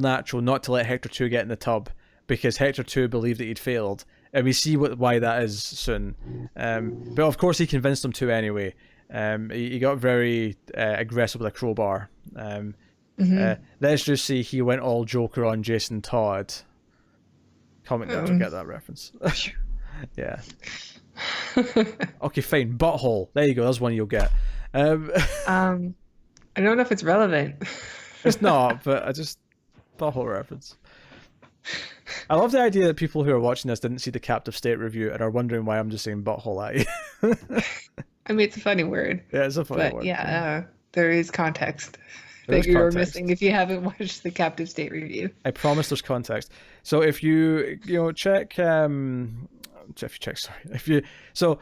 Speaker 1: Natural not to let Hector 2 get in the tub, because Hector 2 believed that he'd failed. And we see why that is soon. But of course he convinced him to anyway. He got very aggressive with a crowbar. Let's just say he went all Joker on Jason Todd. Comment down to get that reference. Yeah. Okay, fine. Butthole. There you go. That's one you'll get.
Speaker 2: I don't know if it's relevant.
Speaker 1: It's not, but I just... Butthole reference. I love the idea that people who are watching this didn't see the Captive State review and are wondering why I'm just saying butthole at you.
Speaker 2: I mean, it's a funny word.
Speaker 1: Yeah, it's a funny word.
Speaker 2: Yeah, there is context that you're missing if you haven't watched the Captive State review.
Speaker 1: I promise there's context. So if you check, so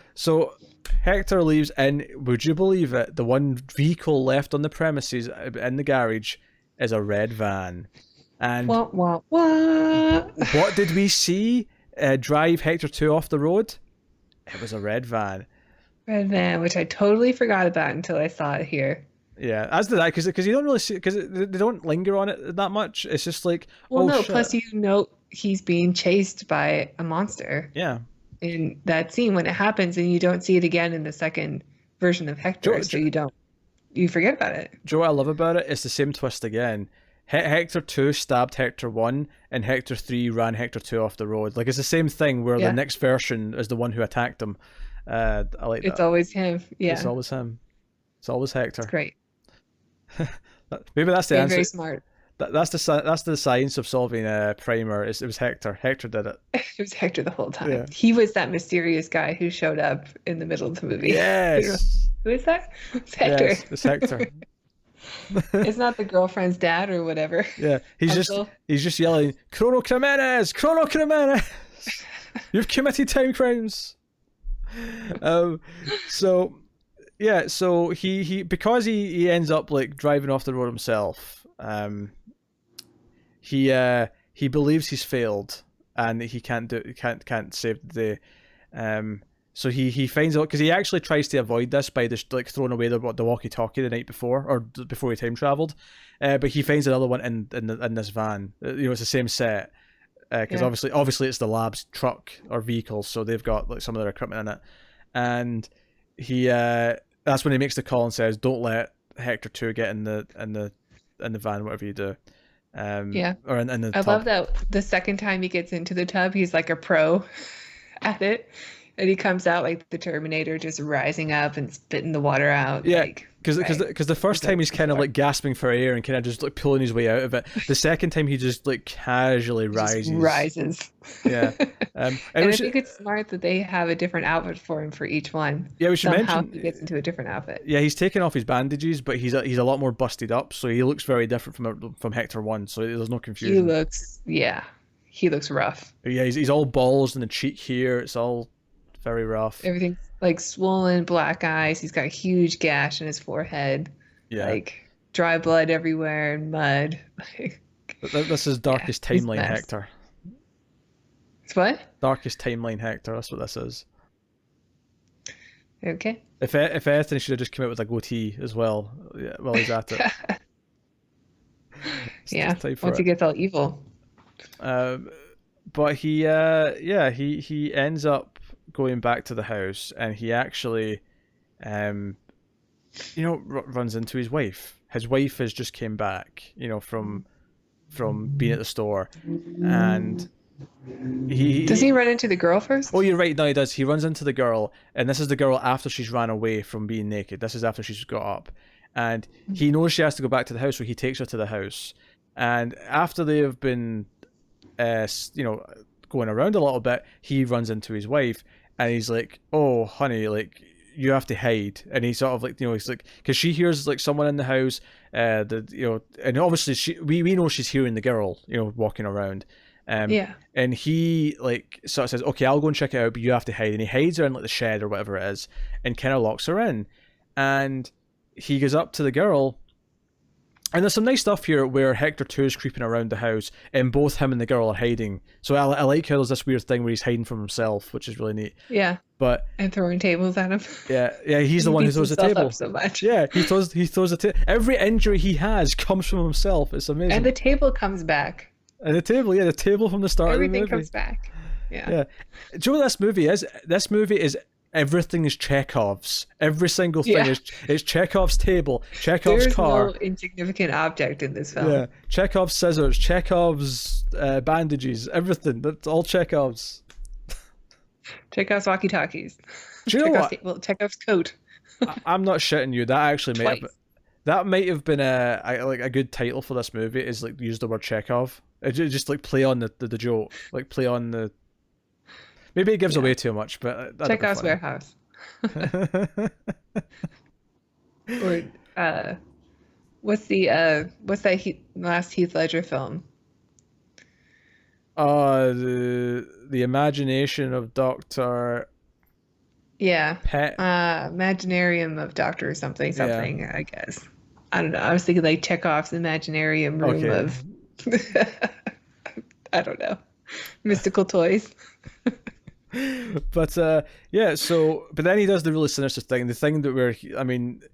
Speaker 1: Hector leaves, and would you believe it? The one vehicle left on the premises in the garage is a red van. And what did we see drive Hector 2 off the road? It was a red van.
Speaker 2: Red van, which I totally forgot about until I saw it here.
Speaker 1: Yeah, as did I, because you don't really see, because they don't linger on it that much. It's just like, shit.
Speaker 2: Plus he's being chased by a monster.
Speaker 1: Yeah.
Speaker 2: In that scene when it happens, and you don't see it again in the second version of Hector, so you forget about it.
Speaker 1: Joe, what I love about it, it's the same twist again. Hector 2 stabbed Hector 1, and Hector 3 ran Hector 2 off the road. Like, it's the same thing where the next version is the one who attacked him. I like that.
Speaker 2: It's always him. Yeah.
Speaker 1: It's always him. It's always Hector.
Speaker 2: It's great.
Speaker 1: Maybe that's the answer.
Speaker 2: Very smart.
Speaker 1: That's the science of solving a primer. It was Hector. Hector did it.
Speaker 2: It was Hector the whole time.
Speaker 1: Yeah.
Speaker 2: He was that mysterious guy who showed up in the middle of the movie.
Speaker 1: Yes.
Speaker 2: Who is that? It's Hector.
Speaker 1: Yes, it's Hector.
Speaker 2: It's not the girlfriend's dad or whatever.
Speaker 1: Yeah, he's just yelling, Chrono Crimenes! Chrono Crimenes! You've committed time crimes. So he because he ends up like driving off the road himself. He believes he's failed and he can't save the day. So he finds out, because he actually tries to avoid this by just like throwing away the walkie-talkie the night before, or before he time traveled. But he finds another one in this van. It's the same set, because obviously it's the lab's truck or vehicle, so they've got like some of their equipment in it. And he that's when he makes the call and says, "Don't let Hector 2 get in the van, whatever you do." Or in the tub.
Speaker 2: Love that the second time he gets into the tub, he's like a pro at it. And he comes out like the Terminator, just rising up and spitting the water out.
Speaker 1: Yeah, because the first time he's kind of like gasping for air and kind of just like pulling his way out of it. The second time he just like casually rises. Yeah.
Speaker 2: And I think it's smart that they have a different outfit for him for each one.
Speaker 1: Yeah, we should
Speaker 2: Somehow
Speaker 1: mention
Speaker 2: he gets into a different outfit.
Speaker 1: Yeah, he's taken off his bandages, but he's a lot more busted up, so he looks very different from Hector 1. So there's no confusion.
Speaker 2: He looks rough.
Speaker 1: Yeah, he's all balls in the cheek here. It's all very rough.
Speaker 2: Everything's like swollen, black eyes. He's got a huge gash in his forehead.
Speaker 1: Yeah.
Speaker 2: Like dry blood everywhere and mud.
Speaker 1: This is Darkest Timeline Hector.
Speaker 2: It's what?
Speaker 1: Darkest Timeline Hector. That's what this is.
Speaker 2: Okay.
Speaker 1: If anything, he should have just come out with a goatee as well. Yeah, while he's at it.
Speaker 2: Yeah. Once he gets all evil.
Speaker 1: But he ends up going back to the house, and he actually runs into his wife. His wife has just came back, from from being at the store, and he
Speaker 2: Does he run into the girl first?
Speaker 1: oh, you're right. No, he does. He runs into the girl, and this is the girl after she's ran away from being naked. This is after she's got up, and he knows she has to go back to the house, so he takes her to the house. And after they have been, going around a little bit, he runs into his wife, and he's like, "Oh, honey, like you have to hide." And he sort of like, he's like, because she hears like someone in the house, and obviously we know she's hearing the girl, walking around.
Speaker 2: Yeah.
Speaker 1: And he like sort of says, "Okay, I'll go and check it out, but you have to hide." And he hides her in like the shed or whatever it is, and kind of locks her in. And he goes up to the girl, and there's some nice stuff here where Hector 2 is creeping around the house, and both him and the girl are hiding. So I like how there's this weird thing where he's hiding from himself, which is really neat.
Speaker 2: Yeah.
Speaker 1: But
Speaker 2: and throwing tables at him.
Speaker 1: Yeah, he's the one who throws the table.
Speaker 2: Up so much.
Speaker 1: Yeah, he throws the table. Every injury he has comes from himself. It's amazing.
Speaker 2: And the table comes back.
Speaker 1: And the table from the start
Speaker 2: Everything
Speaker 1: of the movie.
Speaker 2: comes back. Yeah.
Speaker 1: Do you know what this movie is? This movie is everything is Chekhov's. Every single thing is Chekhov's table, Chekhov's car.
Speaker 2: There's no insignificant object in this film.
Speaker 1: Yeah, Chekhov's scissors, Chekhov's bandages, everything. That's all Chekhov's.
Speaker 2: Chekhov's walkie-talkies.
Speaker 1: Do you know what?
Speaker 2: Well, Chekhov's coat.
Speaker 1: I'm not shitting you. That actually might have been a good title for this movie. Is like use the word Chekhov. Just like play on the joke, like play on the. Maybe it gives away too much, but
Speaker 2: Chekhov's warehouse. Or what's that last Heath Ledger film?
Speaker 1: The Imagination of Dr.
Speaker 2: Yeah.
Speaker 1: Pet.
Speaker 2: Imaginarium of Doctor something, I guess. I don't know. I was thinking like Chekhov's Imaginarium room of I don't know. Mystical toys.
Speaker 1: But but then he does the really sinister thing. The thing that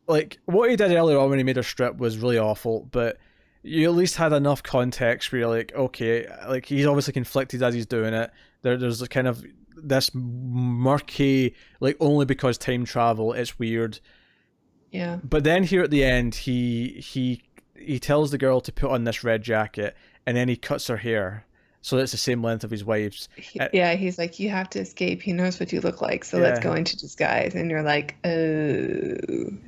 Speaker 1: like what he did earlier on when he made her strip was really awful, but you at least had enough context where you're like, okay, like he's obviously conflicted as he's doing it. There's kind of this murky, like only because time travel, it's weird.
Speaker 2: Yeah.
Speaker 1: But then here at the end, he tells the girl to put on this red jacket, and then he cuts her hair so that it's the same length of his wife's.
Speaker 2: He's like, you have to escape. He knows what you look like, so let's go into disguise. And you're like, oh,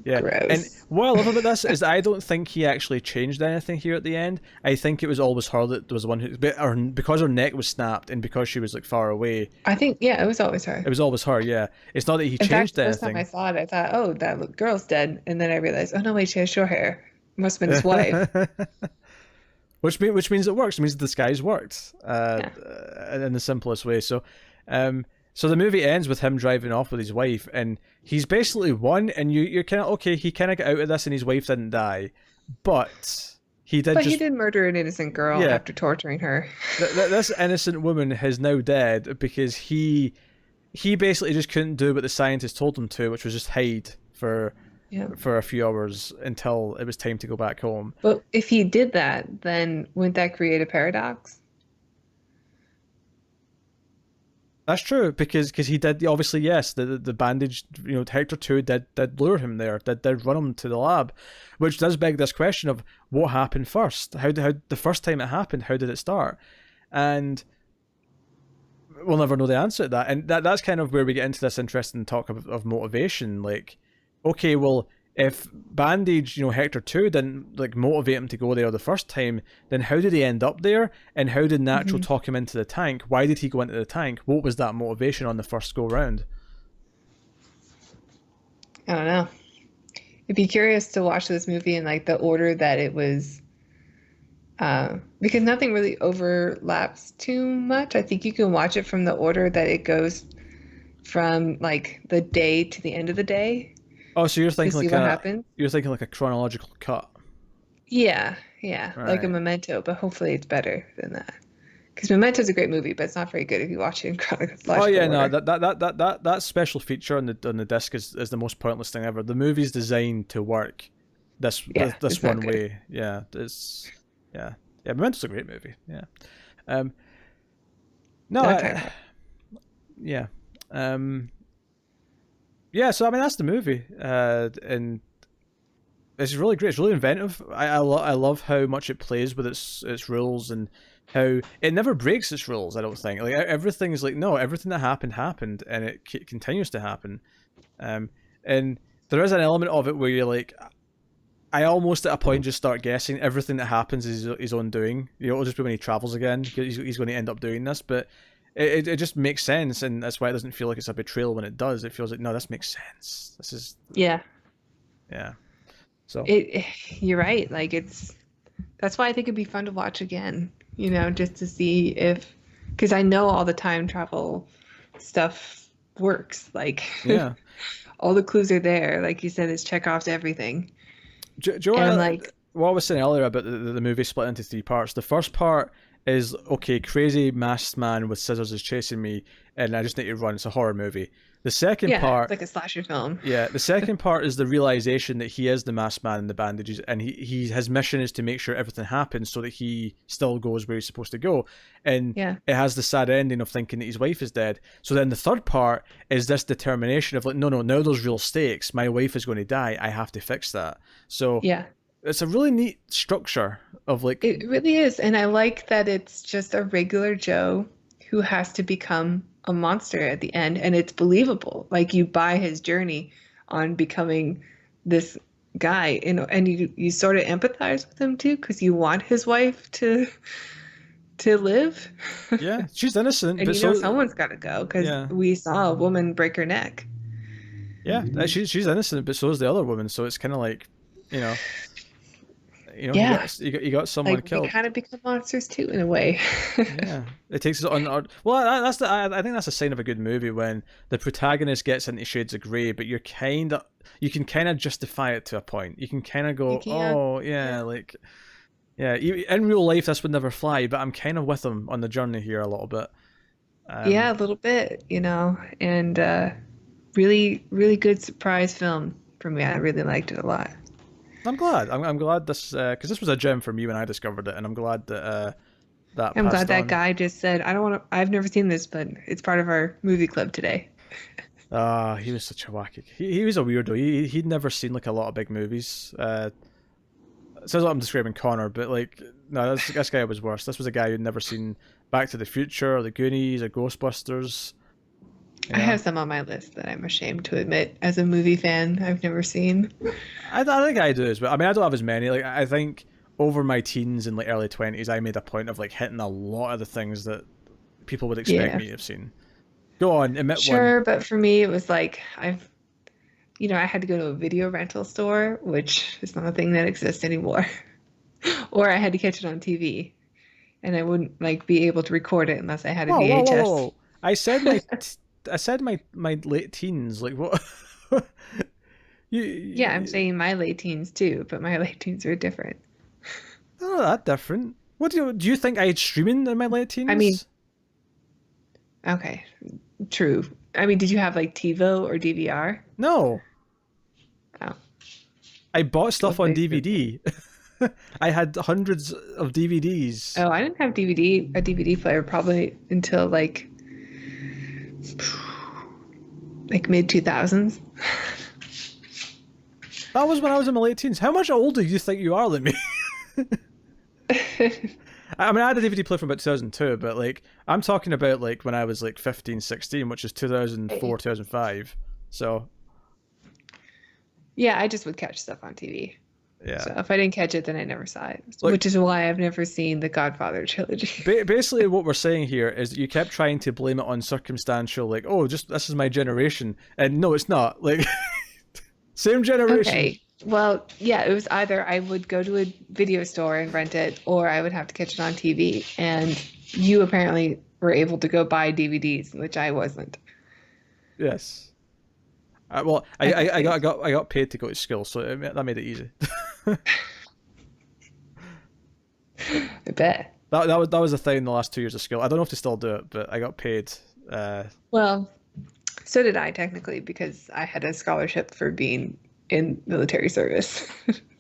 Speaker 2: gross.
Speaker 1: And what I love about this is I don't think he actually changed anything here at the end. I think it was always her that was the one who, because her neck was snapped and because she was like far away.
Speaker 2: I think, it was always her.
Speaker 1: It was always her, yeah. It's not that he changed anything.
Speaker 2: The first time I saw it, I thought, oh, that girl's dead. And then I realized, oh no, wait, she has short hair. It must have been his wife.
Speaker 1: Which means it works. It means the disguise worked in the simplest way. So, so the movie ends with him driving off with his wife, and he's basically won. And you're kind of okay. He kind of got out of this, and his wife didn't die, but he did.
Speaker 2: He did murder an innocent girl after torturing her.
Speaker 1: This innocent woman is now dead because he basically just couldn't do what the scientist told him to, which was just hide for a few hours until it was time to go back home.
Speaker 2: But if he did that, then wouldn't that create a paradox?
Speaker 1: That's true, because he did, obviously, yes, the bandage, Hector 2 did lure him there, did run him to the lab, which does beg this question of what happened first. How the first time it happened, how did it start? And we'll never know the answer to that. And that's kind of where we get into this interesting talk of motivation. Like, okay, well, if Bandage, Hector 2 didn't like motivate him to go there the first time, then how did he end up there? And how did Natural talk him into the tank? Why did he go into the tank? What was that motivation on the first go round?
Speaker 2: I don't know. It'd be curious to watch this movie in like the order that it was, because nothing really overlaps too much. I think you can watch it from the order that it goes from like the day to the end of the day.
Speaker 1: Oh, so you're thinking
Speaker 2: what happened?
Speaker 1: You're thinking like a chronological cut.
Speaker 2: Yeah,
Speaker 1: right.
Speaker 2: Like a Memento, but hopefully it's better than that. Because Memento's a great movie, but it's not very good if you watch it in chronological order.
Speaker 1: Oh yeah, no, that special feature on the disc is the most pointless thing ever. The movie's designed to work this one way. Yeah, Memento's a great movie. Yeah, yeah. So I mean, that's the movie, and it's really great. It's really inventive. I love how much it plays with its rules, and how it never breaks its rules. I don't think like everything is like, no, everything that happened, and it continues to happen. And there is an element of it where you're like, I almost at a point just start guessing everything that happens is his own doing. It'll just be when he travels again, he's going to end up doing this. But it just makes sense, and that's why it doesn't feel like it's a betrayal when it does. It feels like, no, this makes sense. This is
Speaker 2: Yeah.
Speaker 1: So
Speaker 2: you're right. Like that's why I think it'd be fun to watch again. Just to see if, because I know all the time travel stuff works. Like
Speaker 1: yeah.
Speaker 2: all the clues are there. Like you said, it's Chekhov's everything.
Speaker 1: Joe,
Speaker 2: And like
Speaker 1: what I was saying earlier about the movie split into 3 parts. The first part is, okay, crazy masked man with scissors is chasing me, and I just need to run. It's a horror movie. The second part,
Speaker 2: it's like a slasher film.
Speaker 1: Yeah, the second part is the realization that he is the masked man in the bandages, and his mission is to make sure everything happens so that he still goes where he's supposed to go. And it has the sad ending of thinking that his wife is dead. So then the third part is this determination of like, no, now there's real stakes. My wife is going to die. I have to fix that. So it's a really neat structure of like...
Speaker 2: It really is. And I like that it's just a regular Joe who has to become a monster at the end, and it's believable. Like you buy his journey on becoming this guy, and you sort of empathize with him too, because you want his wife to live.
Speaker 1: Yeah, she's innocent,
Speaker 2: and
Speaker 1: but
Speaker 2: someone's got to go, because we saw a woman break her neck.
Speaker 1: Yeah, she's innocent, but so is the other woman. So it's kind of like, you got someone
Speaker 2: like,
Speaker 1: killed.
Speaker 2: We kind of become monsters too, in a way.
Speaker 1: Yeah, it takes us on. Well, I think that's a sign of a good movie, when the protagonist gets into shades of grey, but you can kind of justify it to a point. You can kind of go, in real life this would never fly, but I'm kind of with him on the journey here a little bit.
Speaker 2: A little bit, and really, really good surprise film for me. I really liked it a lot.
Speaker 1: I'm glad. I'm glad this, because this was a gem for me when I discovered it, and I'm glad that
Speaker 2: I'm glad that guy just said, "I don't want to. I've never seen this, but it's part of our movie club today."
Speaker 1: He was such a wacky. He was a weirdo. He'd never seen like a lot of big movies. Says what I'm describing Connor, but like, no, this guy was worse. This was a guy who'd never seen Back to the Future or the Goonies or Ghostbusters.
Speaker 2: I have some on my list that I'm ashamed to admit as a movie fan I've never seen.
Speaker 1: I think I do as well. I mean, I don't have as many. Like, I think over my teens and like early 20s, I made a point of like hitting a lot of the things that people would expect me to have seen. Go on, admit one.
Speaker 2: Sure, but for me, it was like I had to go to a video rental store, which is not a thing that exists anymore, or I had to catch it on TV, and I wouldn't like be able to record it unless I had a VHS.
Speaker 1: Whoa. I said my late teens. Like what?
Speaker 2: I'm saying my late teens too, but my late teens are different.
Speaker 1: Oh, that different. What do you think I had streaming in my late teens?
Speaker 2: I mean, okay, true. I mean, did you have like TiVo or DVR?
Speaker 1: No.
Speaker 2: Oh.
Speaker 1: I bought stuff on DVD. I had hundreds of DVDs.
Speaker 2: Oh, I didn't have a DVD player probably until like mid 2000s.
Speaker 1: That was when I was in my late teens. How much older do you think you are than me? I mean, I had a DVD player from about 2002, but like, I'm talking about like when I was like 15, 16, which is 2004, 2005. So.
Speaker 2: Yeah, I just would catch stuff on TV.
Speaker 1: Yeah.
Speaker 2: So if I didn't catch it, then I never saw it, which is why I've never seen the Godfather trilogy.
Speaker 1: Basically, what we're saying here is that you kept trying to blame it on circumstantial, like, oh, just this is my generation, and no, it's not. Like, same generation.
Speaker 2: Okay. Well, yeah, it was either I would go to a video store and rent it, or I would have to catch it on TV. And you apparently were able to go buy DVDs, which I wasn't.
Speaker 1: Yes. Well, I got paid to go to school, so that made it easy.
Speaker 2: I bet.
Speaker 1: That was a thing in the last 2 years of school. I don't know if they still do it, but I got paid.
Speaker 2: Well, so did I technically, because I had a scholarship for being in military service.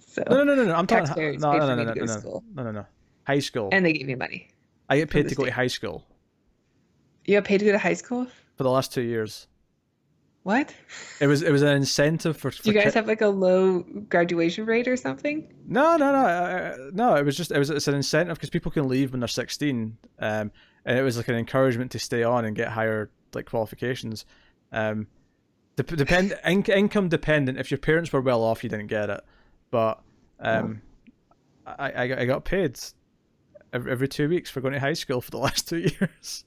Speaker 2: So
Speaker 1: no. I'm talking no. High school.
Speaker 2: And they gave me money.
Speaker 1: I get paid to go to high school.
Speaker 2: You got paid to go to high school?
Speaker 1: For the last 2 years.
Speaker 2: What?
Speaker 1: It was an incentive
Speaker 2: Do you guys have like a low graduation rate or something?
Speaker 1: No. It's an incentive because people can leave when they're 16, and it was like an encouragement to stay on and get higher like qualifications. Um, income dependent. If your parents were well off, you didn't get it, but
Speaker 2: Oh,
Speaker 1: I got paid every 2 weeks for going to high school for the last 2 years,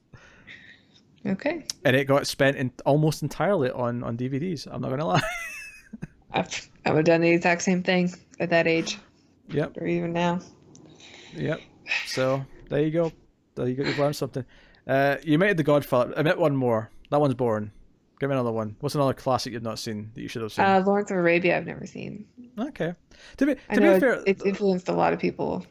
Speaker 2: okay.
Speaker 1: and it got spent almost entirely on DVDs. I'm not gonna lie.
Speaker 2: I would have done the exact same thing at that age,
Speaker 1: Yep,
Speaker 2: or even now.
Speaker 1: yep. So there you go. There you go. You've learned something. You made The Godfather. I met one more. That one's boring. Give me another one. What's another classic you've not seen that you should have seen?
Speaker 2: Lawrence of Arabia, I've never seen.
Speaker 1: Okay. To be
Speaker 2: I
Speaker 1: to
Speaker 2: know
Speaker 1: be fair,
Speaker 2: it's influenced a lot of people.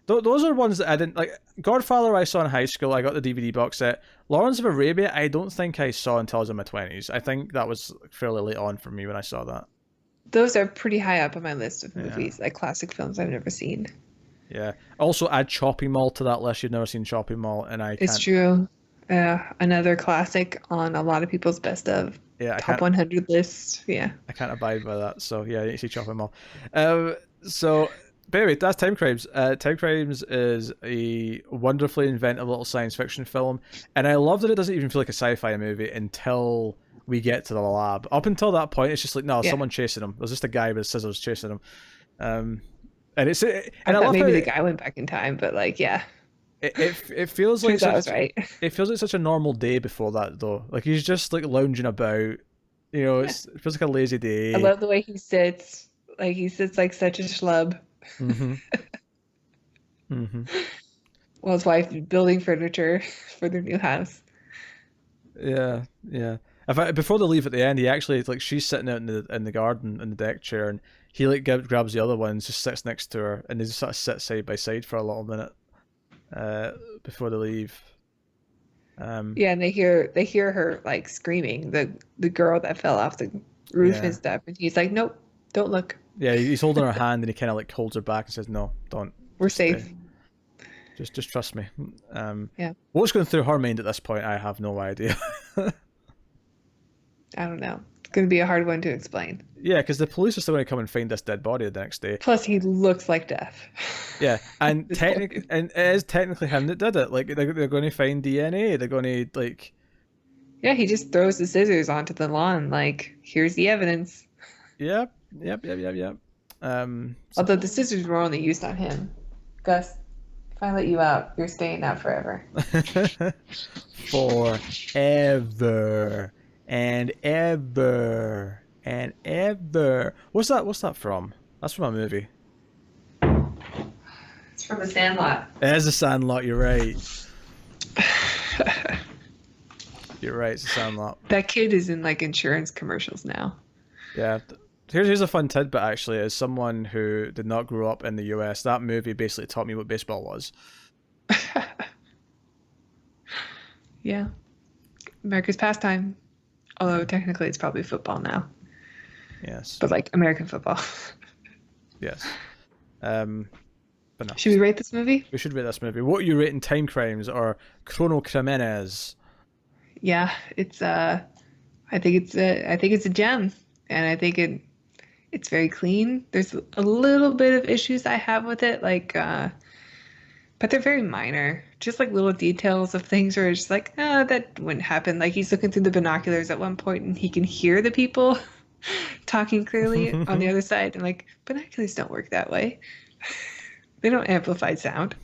Speaker 1: those are ones that I didn't like. Godfather I saw in high school. I got the DVD box set. Lawrence of Arabia I don't think I saw until I was in my 20s. I think that was fairly late on for me when I saw that.
Speaker 2: Those are pretty high up on my list of
Speaker 1: Yeah.
Speaker 2: movies, like classic films I've never seen.
Speaker 1: Yeah. Also add Shopping Mall to that list. You've never seen Shopping Mall, and I
Speaker 2: It's
Speaker 1: can't.
Speaker 2: true. Another classic on a lot of people's best of
Speaker 1: Yeah,
Speaker 2: top 100 lists. Yeah.
Speaker 1: I can't abide by that. So yeah, you need to see Shopping Mall. So but anyway, that's Time Crimes. Time Crimes is a wonderfully inventive little science fiction film, and I love that it doesn't even feel like a sci-fi movie until we get to the lab. Up until that point, it's just like no,
Speaker 2: Yeah.
Speaker 1: someone chasing him. There's just a guy with scissors chasing him. And it's and
Speaker 2: I
Speaker 1: I
Speaker 2: thought
Speaker 1: love how
Speaker 2: maybe the guy went back in time, but like, yeah,
Speaker 1: it feels like
Speaker 2: turns out I was right.
Speaker 1: it feels like such a normal day before that though. Like he's just like lounging about. You know,
Speaker 2: Yeah.
Speaker 1: it feels like a lazy day.
Speaker 2: I love the way he sits. Like he sits like such a schlub
Speaker 1: Mm-hmm. Mm-hmm.
Speaker 2: while his wife is building furniture for their new house.
Speaker 1: Yeah, yeah. In fact, before they leave at the end, he actually like she's sitting out in the garden in the deck chair, and he like grabs the other one and just sits next to her, and they just sort of sit side by side for a little minute, before they leave.
Speaker 2: Yeah, and they hear her like screaming, the girl that fell off the roof
Speaker 1: Yeah,
Speaker 2: and stuff, and he's like, "Nope, don't look.
Speaker 1: yeah. He's holding her hand, and he kind of like holds her back and says, "No, don't.
Speaker 2: We're
Speaker 1: Just,
Speaker 2: safe."
Speaker 1: just trust me."
Speaker 2: Yeah,
Speaker 1: What's going through her mind at this point? I have no idea.
Speaker 2: I don't know. It's gonna be a hard one to explain.
Speaker 1: Yeah, because the police are still going to come and find this dead body the next day.
Speaker 2: Plus, he looks like death.
Speaker 1: Yeah, and
Speaker 2: This
Speaker 1: technically, and it is technically him that did it. Like they're going to find DNA. They're going to like,
Speaker 2: Yeah, he just throws the scissors onto the lawn. Like, here's the evidence.
Speaker 1: yep.
Speaker 2: Although the scissors were only used on him. Gus, if I let you out, you're staying out forever.
Speaker 1: Forever and ever and ever. What's that? What's that from? That's from a movie.
Speaker 2: It's from The Sandlot.
Speaker 1: It is a Sandlot. You're right. You're right. It's a Sandlot.
Speaker 2: That kid is in like insurance commercials now.
Speaker 1: Yeah. Here's a fun tidbit actually. As someone who did not grow up in the US, that movie basically taught me what baseball was.
Speaker 2: Yeah. America's pastime. Although technically it's probably football now.
Speaker 1: Yes.
Speaker 2: But like American football.
Speaker 1: Yes. But no.
Speaker 2: Should we rate this movie?
Speaker 1: We should rate this movie. What are you rating Time Crimes or Chrono Crimenes?
Speaker 2: Yeah, it's I think it's a gem. And I think it's very clean. There's a little bit of issues I have with it, like but they're very minor. Just like little details of things where it's just like, oh, that wouldn't happen. Like he's looking through the binoculars at one point and he can hear the people talking clearly on the other side. And like, binoculars don't work that way. They don't amplify sound.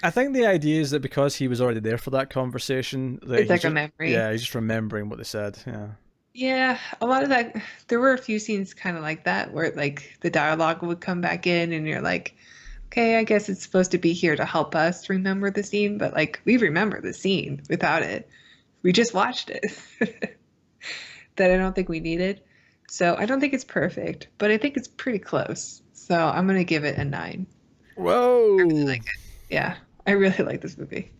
Speaker 1: I think the idea is that because he was already there for that conversation, that
Speaker 2: It's like a memory.
Speaker 1: Yeah, he's just remembering what they said. Yeah.
Speaker 2: Yeah, a lot of that. There were a few scenes kind of like that where like the dialogue would come back in and you're like, okay, I guess it's supposed to be here to help us remember the scene, but like we remember the scene without it. We just watched it. That I don't think we needed. So I don't think it's perfect, but I think it's pretty close. So I'm gonna give it a 9.
Speaker 1: Whoa.
Speaker 2: I really like it. Yeah, I really like this movie.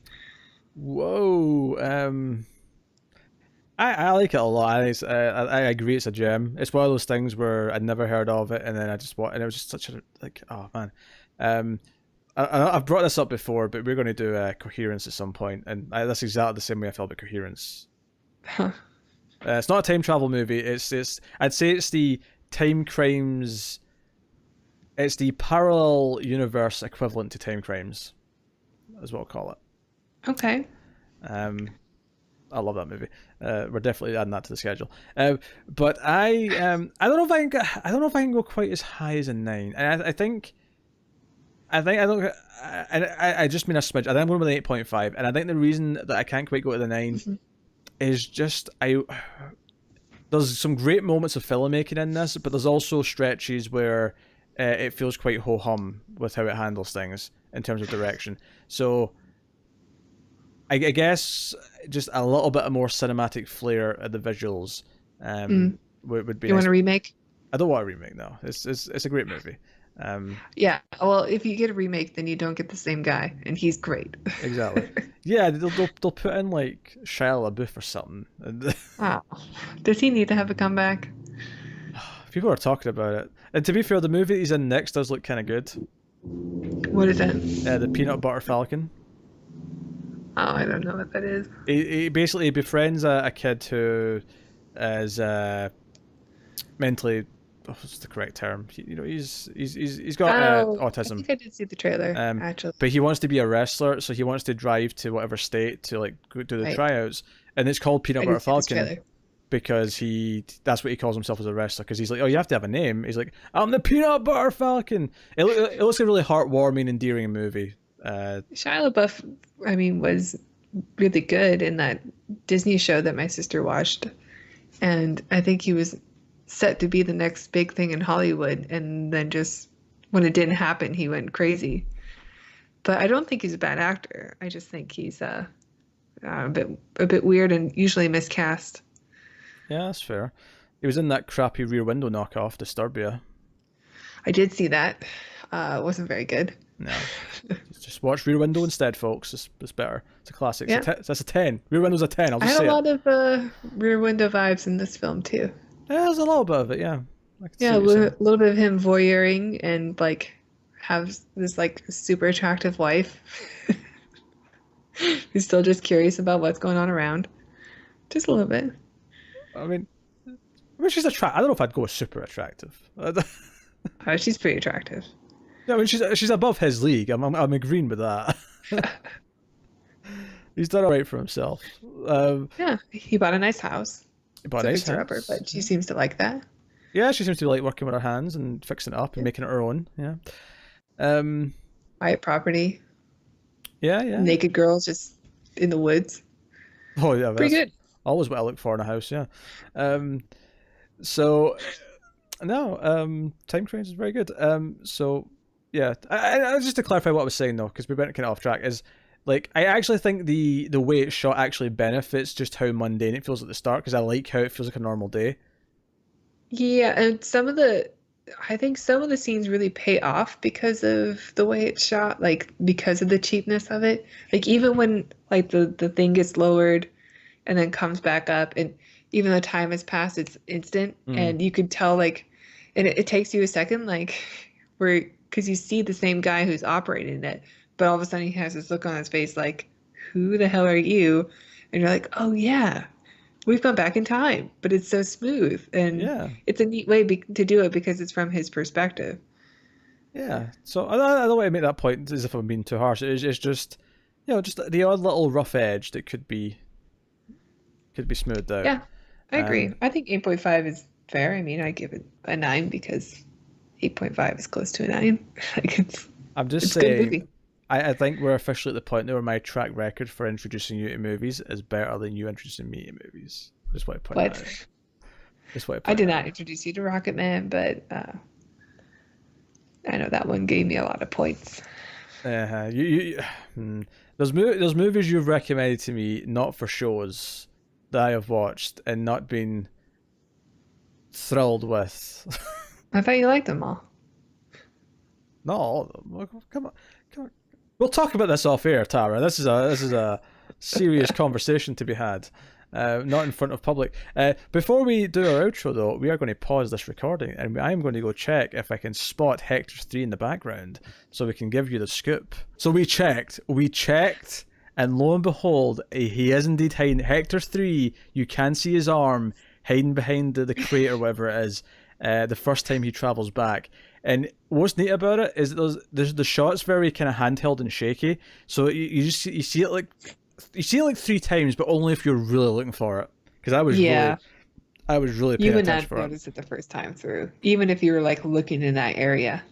Speaker 1: Whoa. I like it a lot. I agree it's a gem. It's one of those things where I'd never heard of it, and then I just watched, and it was just such a like, oh man. I've brought this up before, but we're going to do Coherence at some point, and that's exactly the same way I felt about Coherence.
Speaker 2: Huh.
Speaker 1: It's not a time travel movie. It's I'd say it's the Timecrimes. It's the parallel universe equivalent to Timecrimes, is what I'll call it.
Speaker 2: Okay.
Speaker 1: I love that movie. We're definitely adding that to the schedule. But I don't know if I don't know if I can go quite as high as a 9. And I just mean a smidge. I think I'm going with an 8.5, and I think the reason that I can't quite go to the 9 is just there's some great moments of filmmaking in this, but there's also stretches where it feels quite ho-hum with how it handles things in terms of direction. So I guess just a little bit of more cinematic flair at the visuals would be
Speaker 2: You
Speaker 1: nice.
Speaker 2: want a remake?
Speaker 1: I don't want a remake, no. It's a great movie.
Speaker 2: Yeah, well, if you get a remake, then you don't get the same guy, and he's great.
Speaker 1: Exactly. Yeah, they'll put in like Shia LaBeouf or something.
Speaker 2: Wow. Does he need to have a comeback?
Speaker 1: People are talking about it. And to be fair, the movie he's in next does look kind of good.
Speaker 2: What is it?
Speaker 1: The Peanut Butter Falcon.
Speaker 2: Oh, I don't know what that is.
Speaker 1: He basically befriends a kid who is mentally, what's the correct term? He's got autism.
Speaker 2: I think I did see the trailer, actually.
Speaker 1: But he wants to be a wrestler, so he wants to drive to whatever state to like go do the tryouts, and it's called Peanut Butter Falcon because that's what he calls himself as a wrestler. Because he's like, oh, you have to have a name. He's like, I'm the Peanut Butter Falcon. It looks like a really heartwarming, endearing movie.
Speaker 2: Shia LaBeouf, I mean, was really good in that Disney show that my sister watched, and I think he was set to be the next big thing in Hollywood, and then just when it didn't happen, he went crazy. But I don't think he's a bad actor. I just think he's a bit weird and usually miscast.
Speaker 1: Yeah, that's fair. He was in that crappy Rear Window knockoff, Disturbia.
Speaker 2: I did see that. It wasn't very good.
Speaker 1: No. Just watch Rear Window instead, folks. It's better. It's a classic.
Speaker 2: Yeah.
Speaker 1: That's a 10. Rear Window's a 10.
Speaker 2: I had a lot of Rear Window vibes in this film, too.
Speaker 1: Yeah, there's a little bit of it, yeah.
Speaker 2: Yeah, a little bit of him voyeuring and, like, have this, like, super attractive wife who's still just curious about what's going on around. Just a little bit.
Speaker 1: I mean she's attractive. I don't know if I'd go super attractive.
Speaker 2: Oh, she's pretty attractive.
Speaker 1: Yeah, I mean she's above his league. I'm agreeing with that. He's done alright for himself.
Speaker 2: Yeah, he bought a nice house.
Speaker 1: He bought a nice house.
Speaker 2: Rubber, but she seems to like that.
Speaker 1: Yeah, she seems to like working with her hands and fixing it up and making it her own. Yeah.
Speaker 2: Quiet property.
Speaker 1: Yeah, yeah.
Speaker 2: Naked girls just in the woods.
Speaker 1: Oh yeah,
Speaker 2: pretty good.
Speaker 1: Always what I look for in a house. Yeah. So no, Timecrimes is very good. So yeah, I just to clarify what I was saying though, because we went kind of off track, is like I actually think the way it's shot actually benefits just how mundane it feels at the start, because I like how it feels like a normal day.
Speaker 2: Yeah, and I think some of the scenes really pay off because of the way it's shot, like because of the cheapness of it. Like even when like the thing gets lowered and then comes back up, and even though time has passed, it's instant, and you could tell like, and it takes you a second, like where because you see the same guy who's operating it, but all of a sudden he has this look on his face like, who the hell are you? And you're like, oh yeah, we've gone back in time, but it's so smooth, and it's a neat way to do it because it's from his perspective. Yeah.
Speaker 1: So I don't want to make that point as if I'm being too harsh. It's just, just the odd little rough edge that could be smoothed out.
Speaker 2: Yeah, I agree. I think 8.5 is fair. I mean, I give it a 9 because 8.5 is close to a 9. Like it's saying. A good movie.
Speaker 1: I think we're officially at the point now where my track record for introducing you to movies is better than you introducing me to movies. Just what I point out. Just what
Speaker 2: I did not introduce you to Rocket Man, but I know that one gave me a lot of points.
Speaker 1: Those movies you've recommended to me, not for shows that I have watched and not been thrilled with.
Speaker 2: I thought you liked them all.
Speaker 1: Not all of them. Come on. We'll talk about this off air, Tara. This is a serious conversation to be had, not in front of public. Before we do our outro, though, we are going to pause this recording, and I am going to go check if I can spot Hector's 3 in the background, so we can give you the scoop. So we checked, And lo and behold, he is indeed hiding. Hector 3, you can see his arm hiding behind the crate or whatever it is, the first time he travels back. And what's neat about it is that the shot's very kind of handheld and shaky. So you see it like 3 times, but only if you're really looking for it. Because I was really paying
Speaker 2: you would
Speaker 1: attention
Speaker 2: not notice it the first time through, even if you were like looking in that area.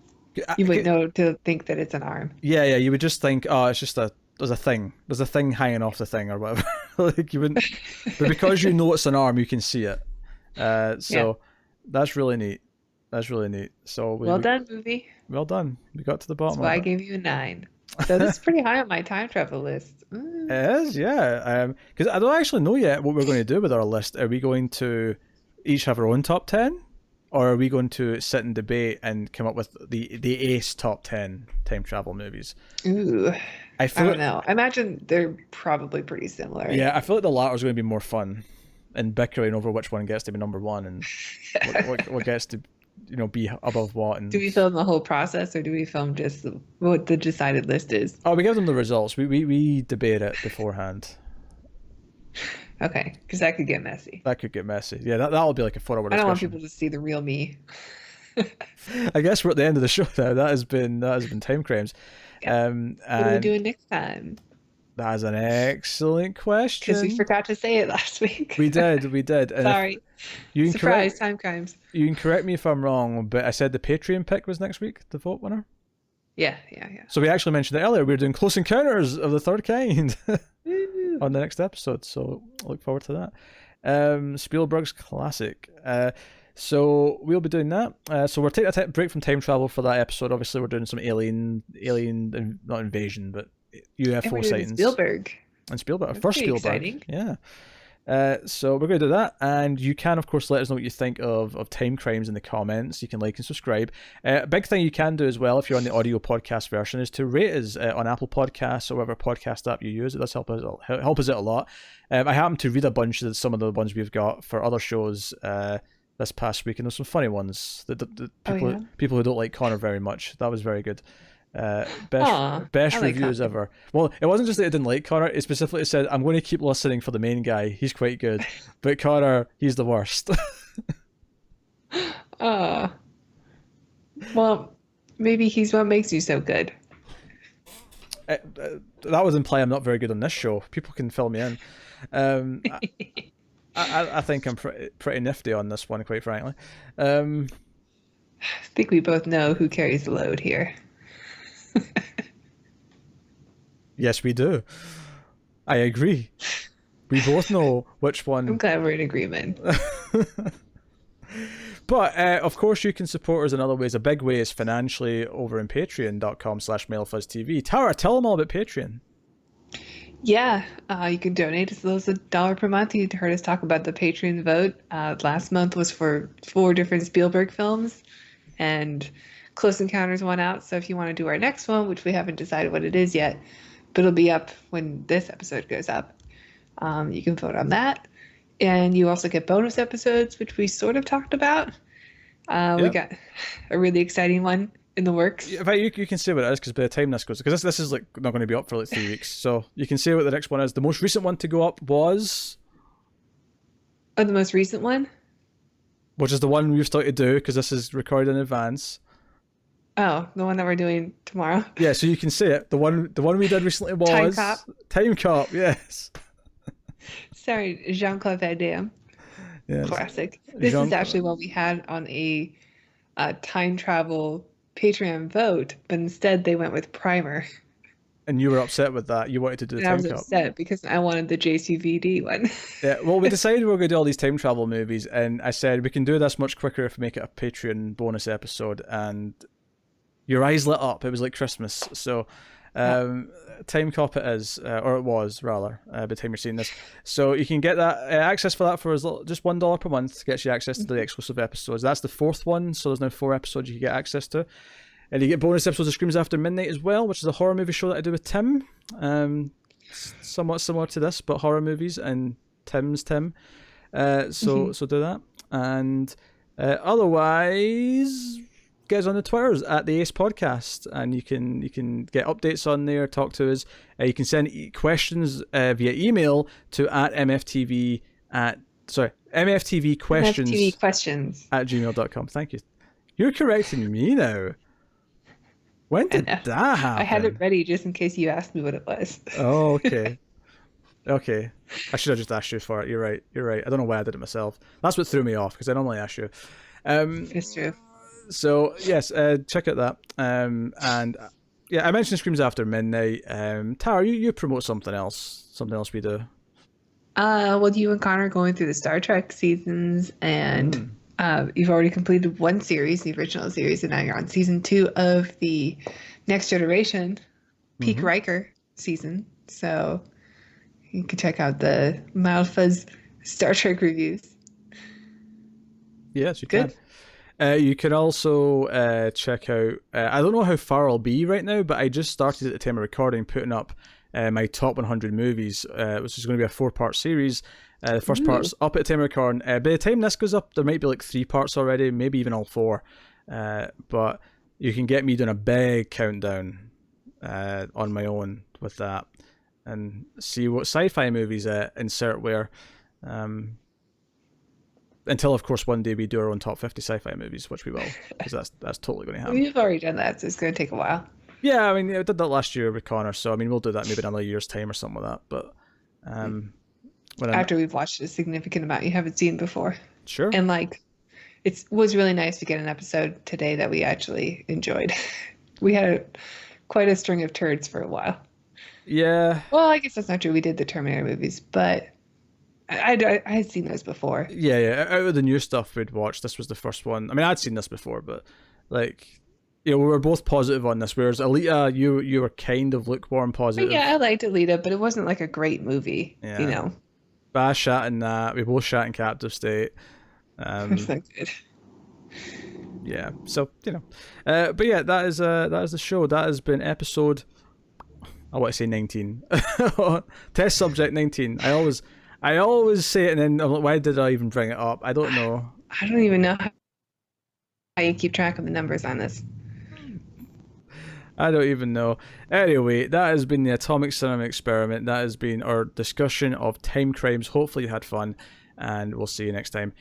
Speaker 2: You would know to think that it's an arm.
Speaker 1: Yeah, you would just think, oh, it's just there's a thing hanging off the thing or whatever. Like you wouldn't, but because you know it's an arm, you can see it. So that's really neat. So
Speaker 2: well done, movie.
Speaker 1: Well done. We got to the bottom.
Speaker 2: That's why I gave you a 9. So this is pretty high on my time travel list.
Speaker 1: It is, yeah. Because I don't actually know yet what we're going to do with our list. Are we going to each have our own top 10? Or are we going to sit and debate and come up with the ace top 10 time travel movies?
Speaker 2: Ooh, I don't know. I imagine they're probably pretty similar.
Speaker 1: Yeah, I feel like the latter is going to be more fun, and bickering over which one gets to be number one and what gets to be above what. And
Speaker 2: do we film the whole process, or do we film just what the decided list is?
Speaker 1: Oh, we give them the results. We debate it beforehand.
Speaker 2: Okay, because that could get messy.
Speaker 1: Yeah, that'll be like a 4-hour discussion.
Speaker 2: I don't want people to see the real me.
Speaker 1: I guess we're at the end of the show now. That has been Timecrimes.
Speaker 2: Yeah. What are we doing next time?
Speaker 1: That is an excellent question.
Speaker 2: Because we forgot to say it last week.
Speaker 1: We did. And
Speaker 2: sorry. Surprise, Timecrimes.
Speaker 1: You can correct me if I'm wrong, but I said the Patreon pick was next week, the vote winner.
Speaker 2: Yeah.
Speaker 1: So we actually mentioned it earlier. We're doing Close Encounters of the Third Kind on the next episode. So look forward to that. Spielberg's classic. So we'll be doing that. So we're taking a break from time travel for that episode. Obviously, we're doing some alien, not invasion, but UFO sightings.
Speaker 2: Spielberg.
Speaker 1: First Spielberg.
Speaker 2: Exciting.
Speaker 1: Yeah. So we're going to do that, and you can of course let us know what you think of Timecrimes in the comments. You can like and subscribe. A big thing you can do as well if you're on the audio podcast version is to rate us on Apple Podcasts or whatever podcast app you use. It does help us out a lot. I happen to read a bunch of some of the ones we've got for other shows this past week, and there's some funny ones that people who don't like Connor very much. That was very good. Best reviews ever. Well, it wasn't just that I didn't like Connor. It specifically said, I'm going to keep listening for the main guy. He's quite good. But Connor, he's the worst.
Speaker 2: Well, maybe he's what makes you so good.
Speaker 1: That would imply I'm not very good on this show. People can fill me in. I think I'm pretty nifty on this one, quite frankly.
Speaker 2: I think we both know who carries the load here.
Speaker 1: Yes, we do. I agree. We both know which one.
Speaker 2: I'm glad we're in agreement.
Speaker 1: But of course you can support us in other ways. A big way is financially over in patreon.com/MailFuzzTV. Tara, tell them all about Patreon.
Speaker 2: Yeah, you can donate as low as $1 per month. You heard us talk about the Patreon vote. Last month was for 4 different Spielberg films, and Close Encounters won out. So if you want to do our next one, which we haven't decided what it is yet, but it'll be up when this episode goes up, you can vote on that. And you also get bonus episodes, which we sort of talked about. We got a really exciting one in the works.
Speaker 1: In fact, you can say what it is, because by the time this goes, because this is like not going to be up for like 3 weeks, so you can say what the next one is. The most recent one to go up was...
Speaker 2: Oh, the most recent one?
Speaker 1: Which is the one we've started to do, because this is recorded in advance.
Speaker 2: Oh, the one that we're doing tomorrow?
Speaker 1: Yeah, so you can say it. The one we did recently was...
Speaker 2: Time Cop.
Speaker 1: Time Cop, yes.
Speaker 2: Sorry, Jean-Claude Van Damme. Yes. Classic. This is actually what we had on a time travel Patreon vote, but instead they went with Primer.
Speaker 1: And you were upset with that. You wanted to do the Time Cop.
Speaker 2: I was upset because I wanted the JCVD one.
Speaker 1: Yeah, well, we decided we were going to do all these time travel movies, and I said we can do this much quicker if we make it a Patreon bonus episode, and your eyes lit up. It was like Christmas. So Time Cop it is, or it was rather, by the time you're seeing this. So you can get that access for that for as little, just $1 per month. Gets you access to the exclusive episodes. That's the 4th one, so there's now 4 episodes you can get access to. And you get bonus episodes of Screams After Midnight as well, which is a horror movie show that I do with Tim. Somewhat similar to this, but horror movies, and Tim's Tim. So do that. And otherwise, get us on the Twitters at the Ace Podcast, and you can get updates on there, talk to us. You can send questions via email to at mftv questions at gmail.com. Thank you. You're correcting me now. When did that happen?
Speaker 2: I had it ready just in case you asked me what it was.
Speaker 1: Oh, okay. Okay. I should have just asked you for it. You're right. I don't know why I did it myself. That's what threw me off, because I normally ask you.
Speaker 2: It's true.
Speaker 1: So, yes, check out that. And yeah, I mentioned Screams After Midnight. Tara, you promote something else we do.
Speaker 2: Well, you and Connor are going through the Star Trek seasons, and you've already completed one series, the original series, and now you're on season 2 of the Next Generation Peak Riker season. So you can check out the Mild Fuzz Star Trek reviews.
Speaker 1: Yes, you can. You can also check out, I don't know how far I'll be right now, but I just started at the time of recording putting up my top 100 movies, which is going to be a 4-part series. The first part's up at the time of recording. By the time this goes up, there might be like 3 parts already, maybe even all 4. But you can get me doing a big countdown on my own with that, and see what sci-fi movies insert where. Until, of course, one day we do our own top 50 sci-fi movies, which we will, because that's totally going to happen.
Speaker 2: We've already done that, so it's going to take a while.
Speaker 1: Yeah, I mean, I did that last year with Connor, so I mean, we'll do that maybe in another year's time or something like that. But
Speaker 2: after we've watched a significant amount you haven't seen before.
Speaker 1: Sure.
Speaker 2: And like, it was really nice to get an episode today that we actually enjoyed. We had quite a string of turds for a while.
Speaker 1: Yeah.
Speaker 2: Well, I guess that's not true. We did the Terminator movies, but I had seen those before.
Speaker 1: Yeah. Out of the new stuff we'd watched, this was the first one. I mean, I'd seen this before, but like, we were both positive on this. Whereas Alita, you were kind of lukewarm positive.
Speaker 2: Yeah, I liked Alita, but it wasn't like a great movie.
Speaker 1: Yeah. But I shat in that. We both shat in Captive State.
Speaker 2: That's not good.
Speaker 1: Yeah. So but yeah, that is the show. That has been episode. I want to say 19. Test subject 19. I always say it, and then I'm like, why did I even bring it up? I don't know.
Speaker 2: I don't even know how you keep track of the numbers on this.
Speaker 1: I don't even know. Anyway, that has been the Atomic Cinema Experiment. That has been our discussion of Timecrimes. Hopefully you had fun, and we'll see you next time.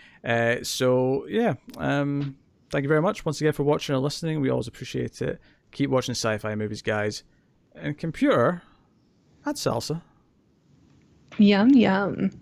Speaker 1: So yeah, thank you very much once again for watching or listening. We always appreciate it. Keep watching sci-fi movies, guys. And computer, add salsa.
Speaker 2: Yum, yum.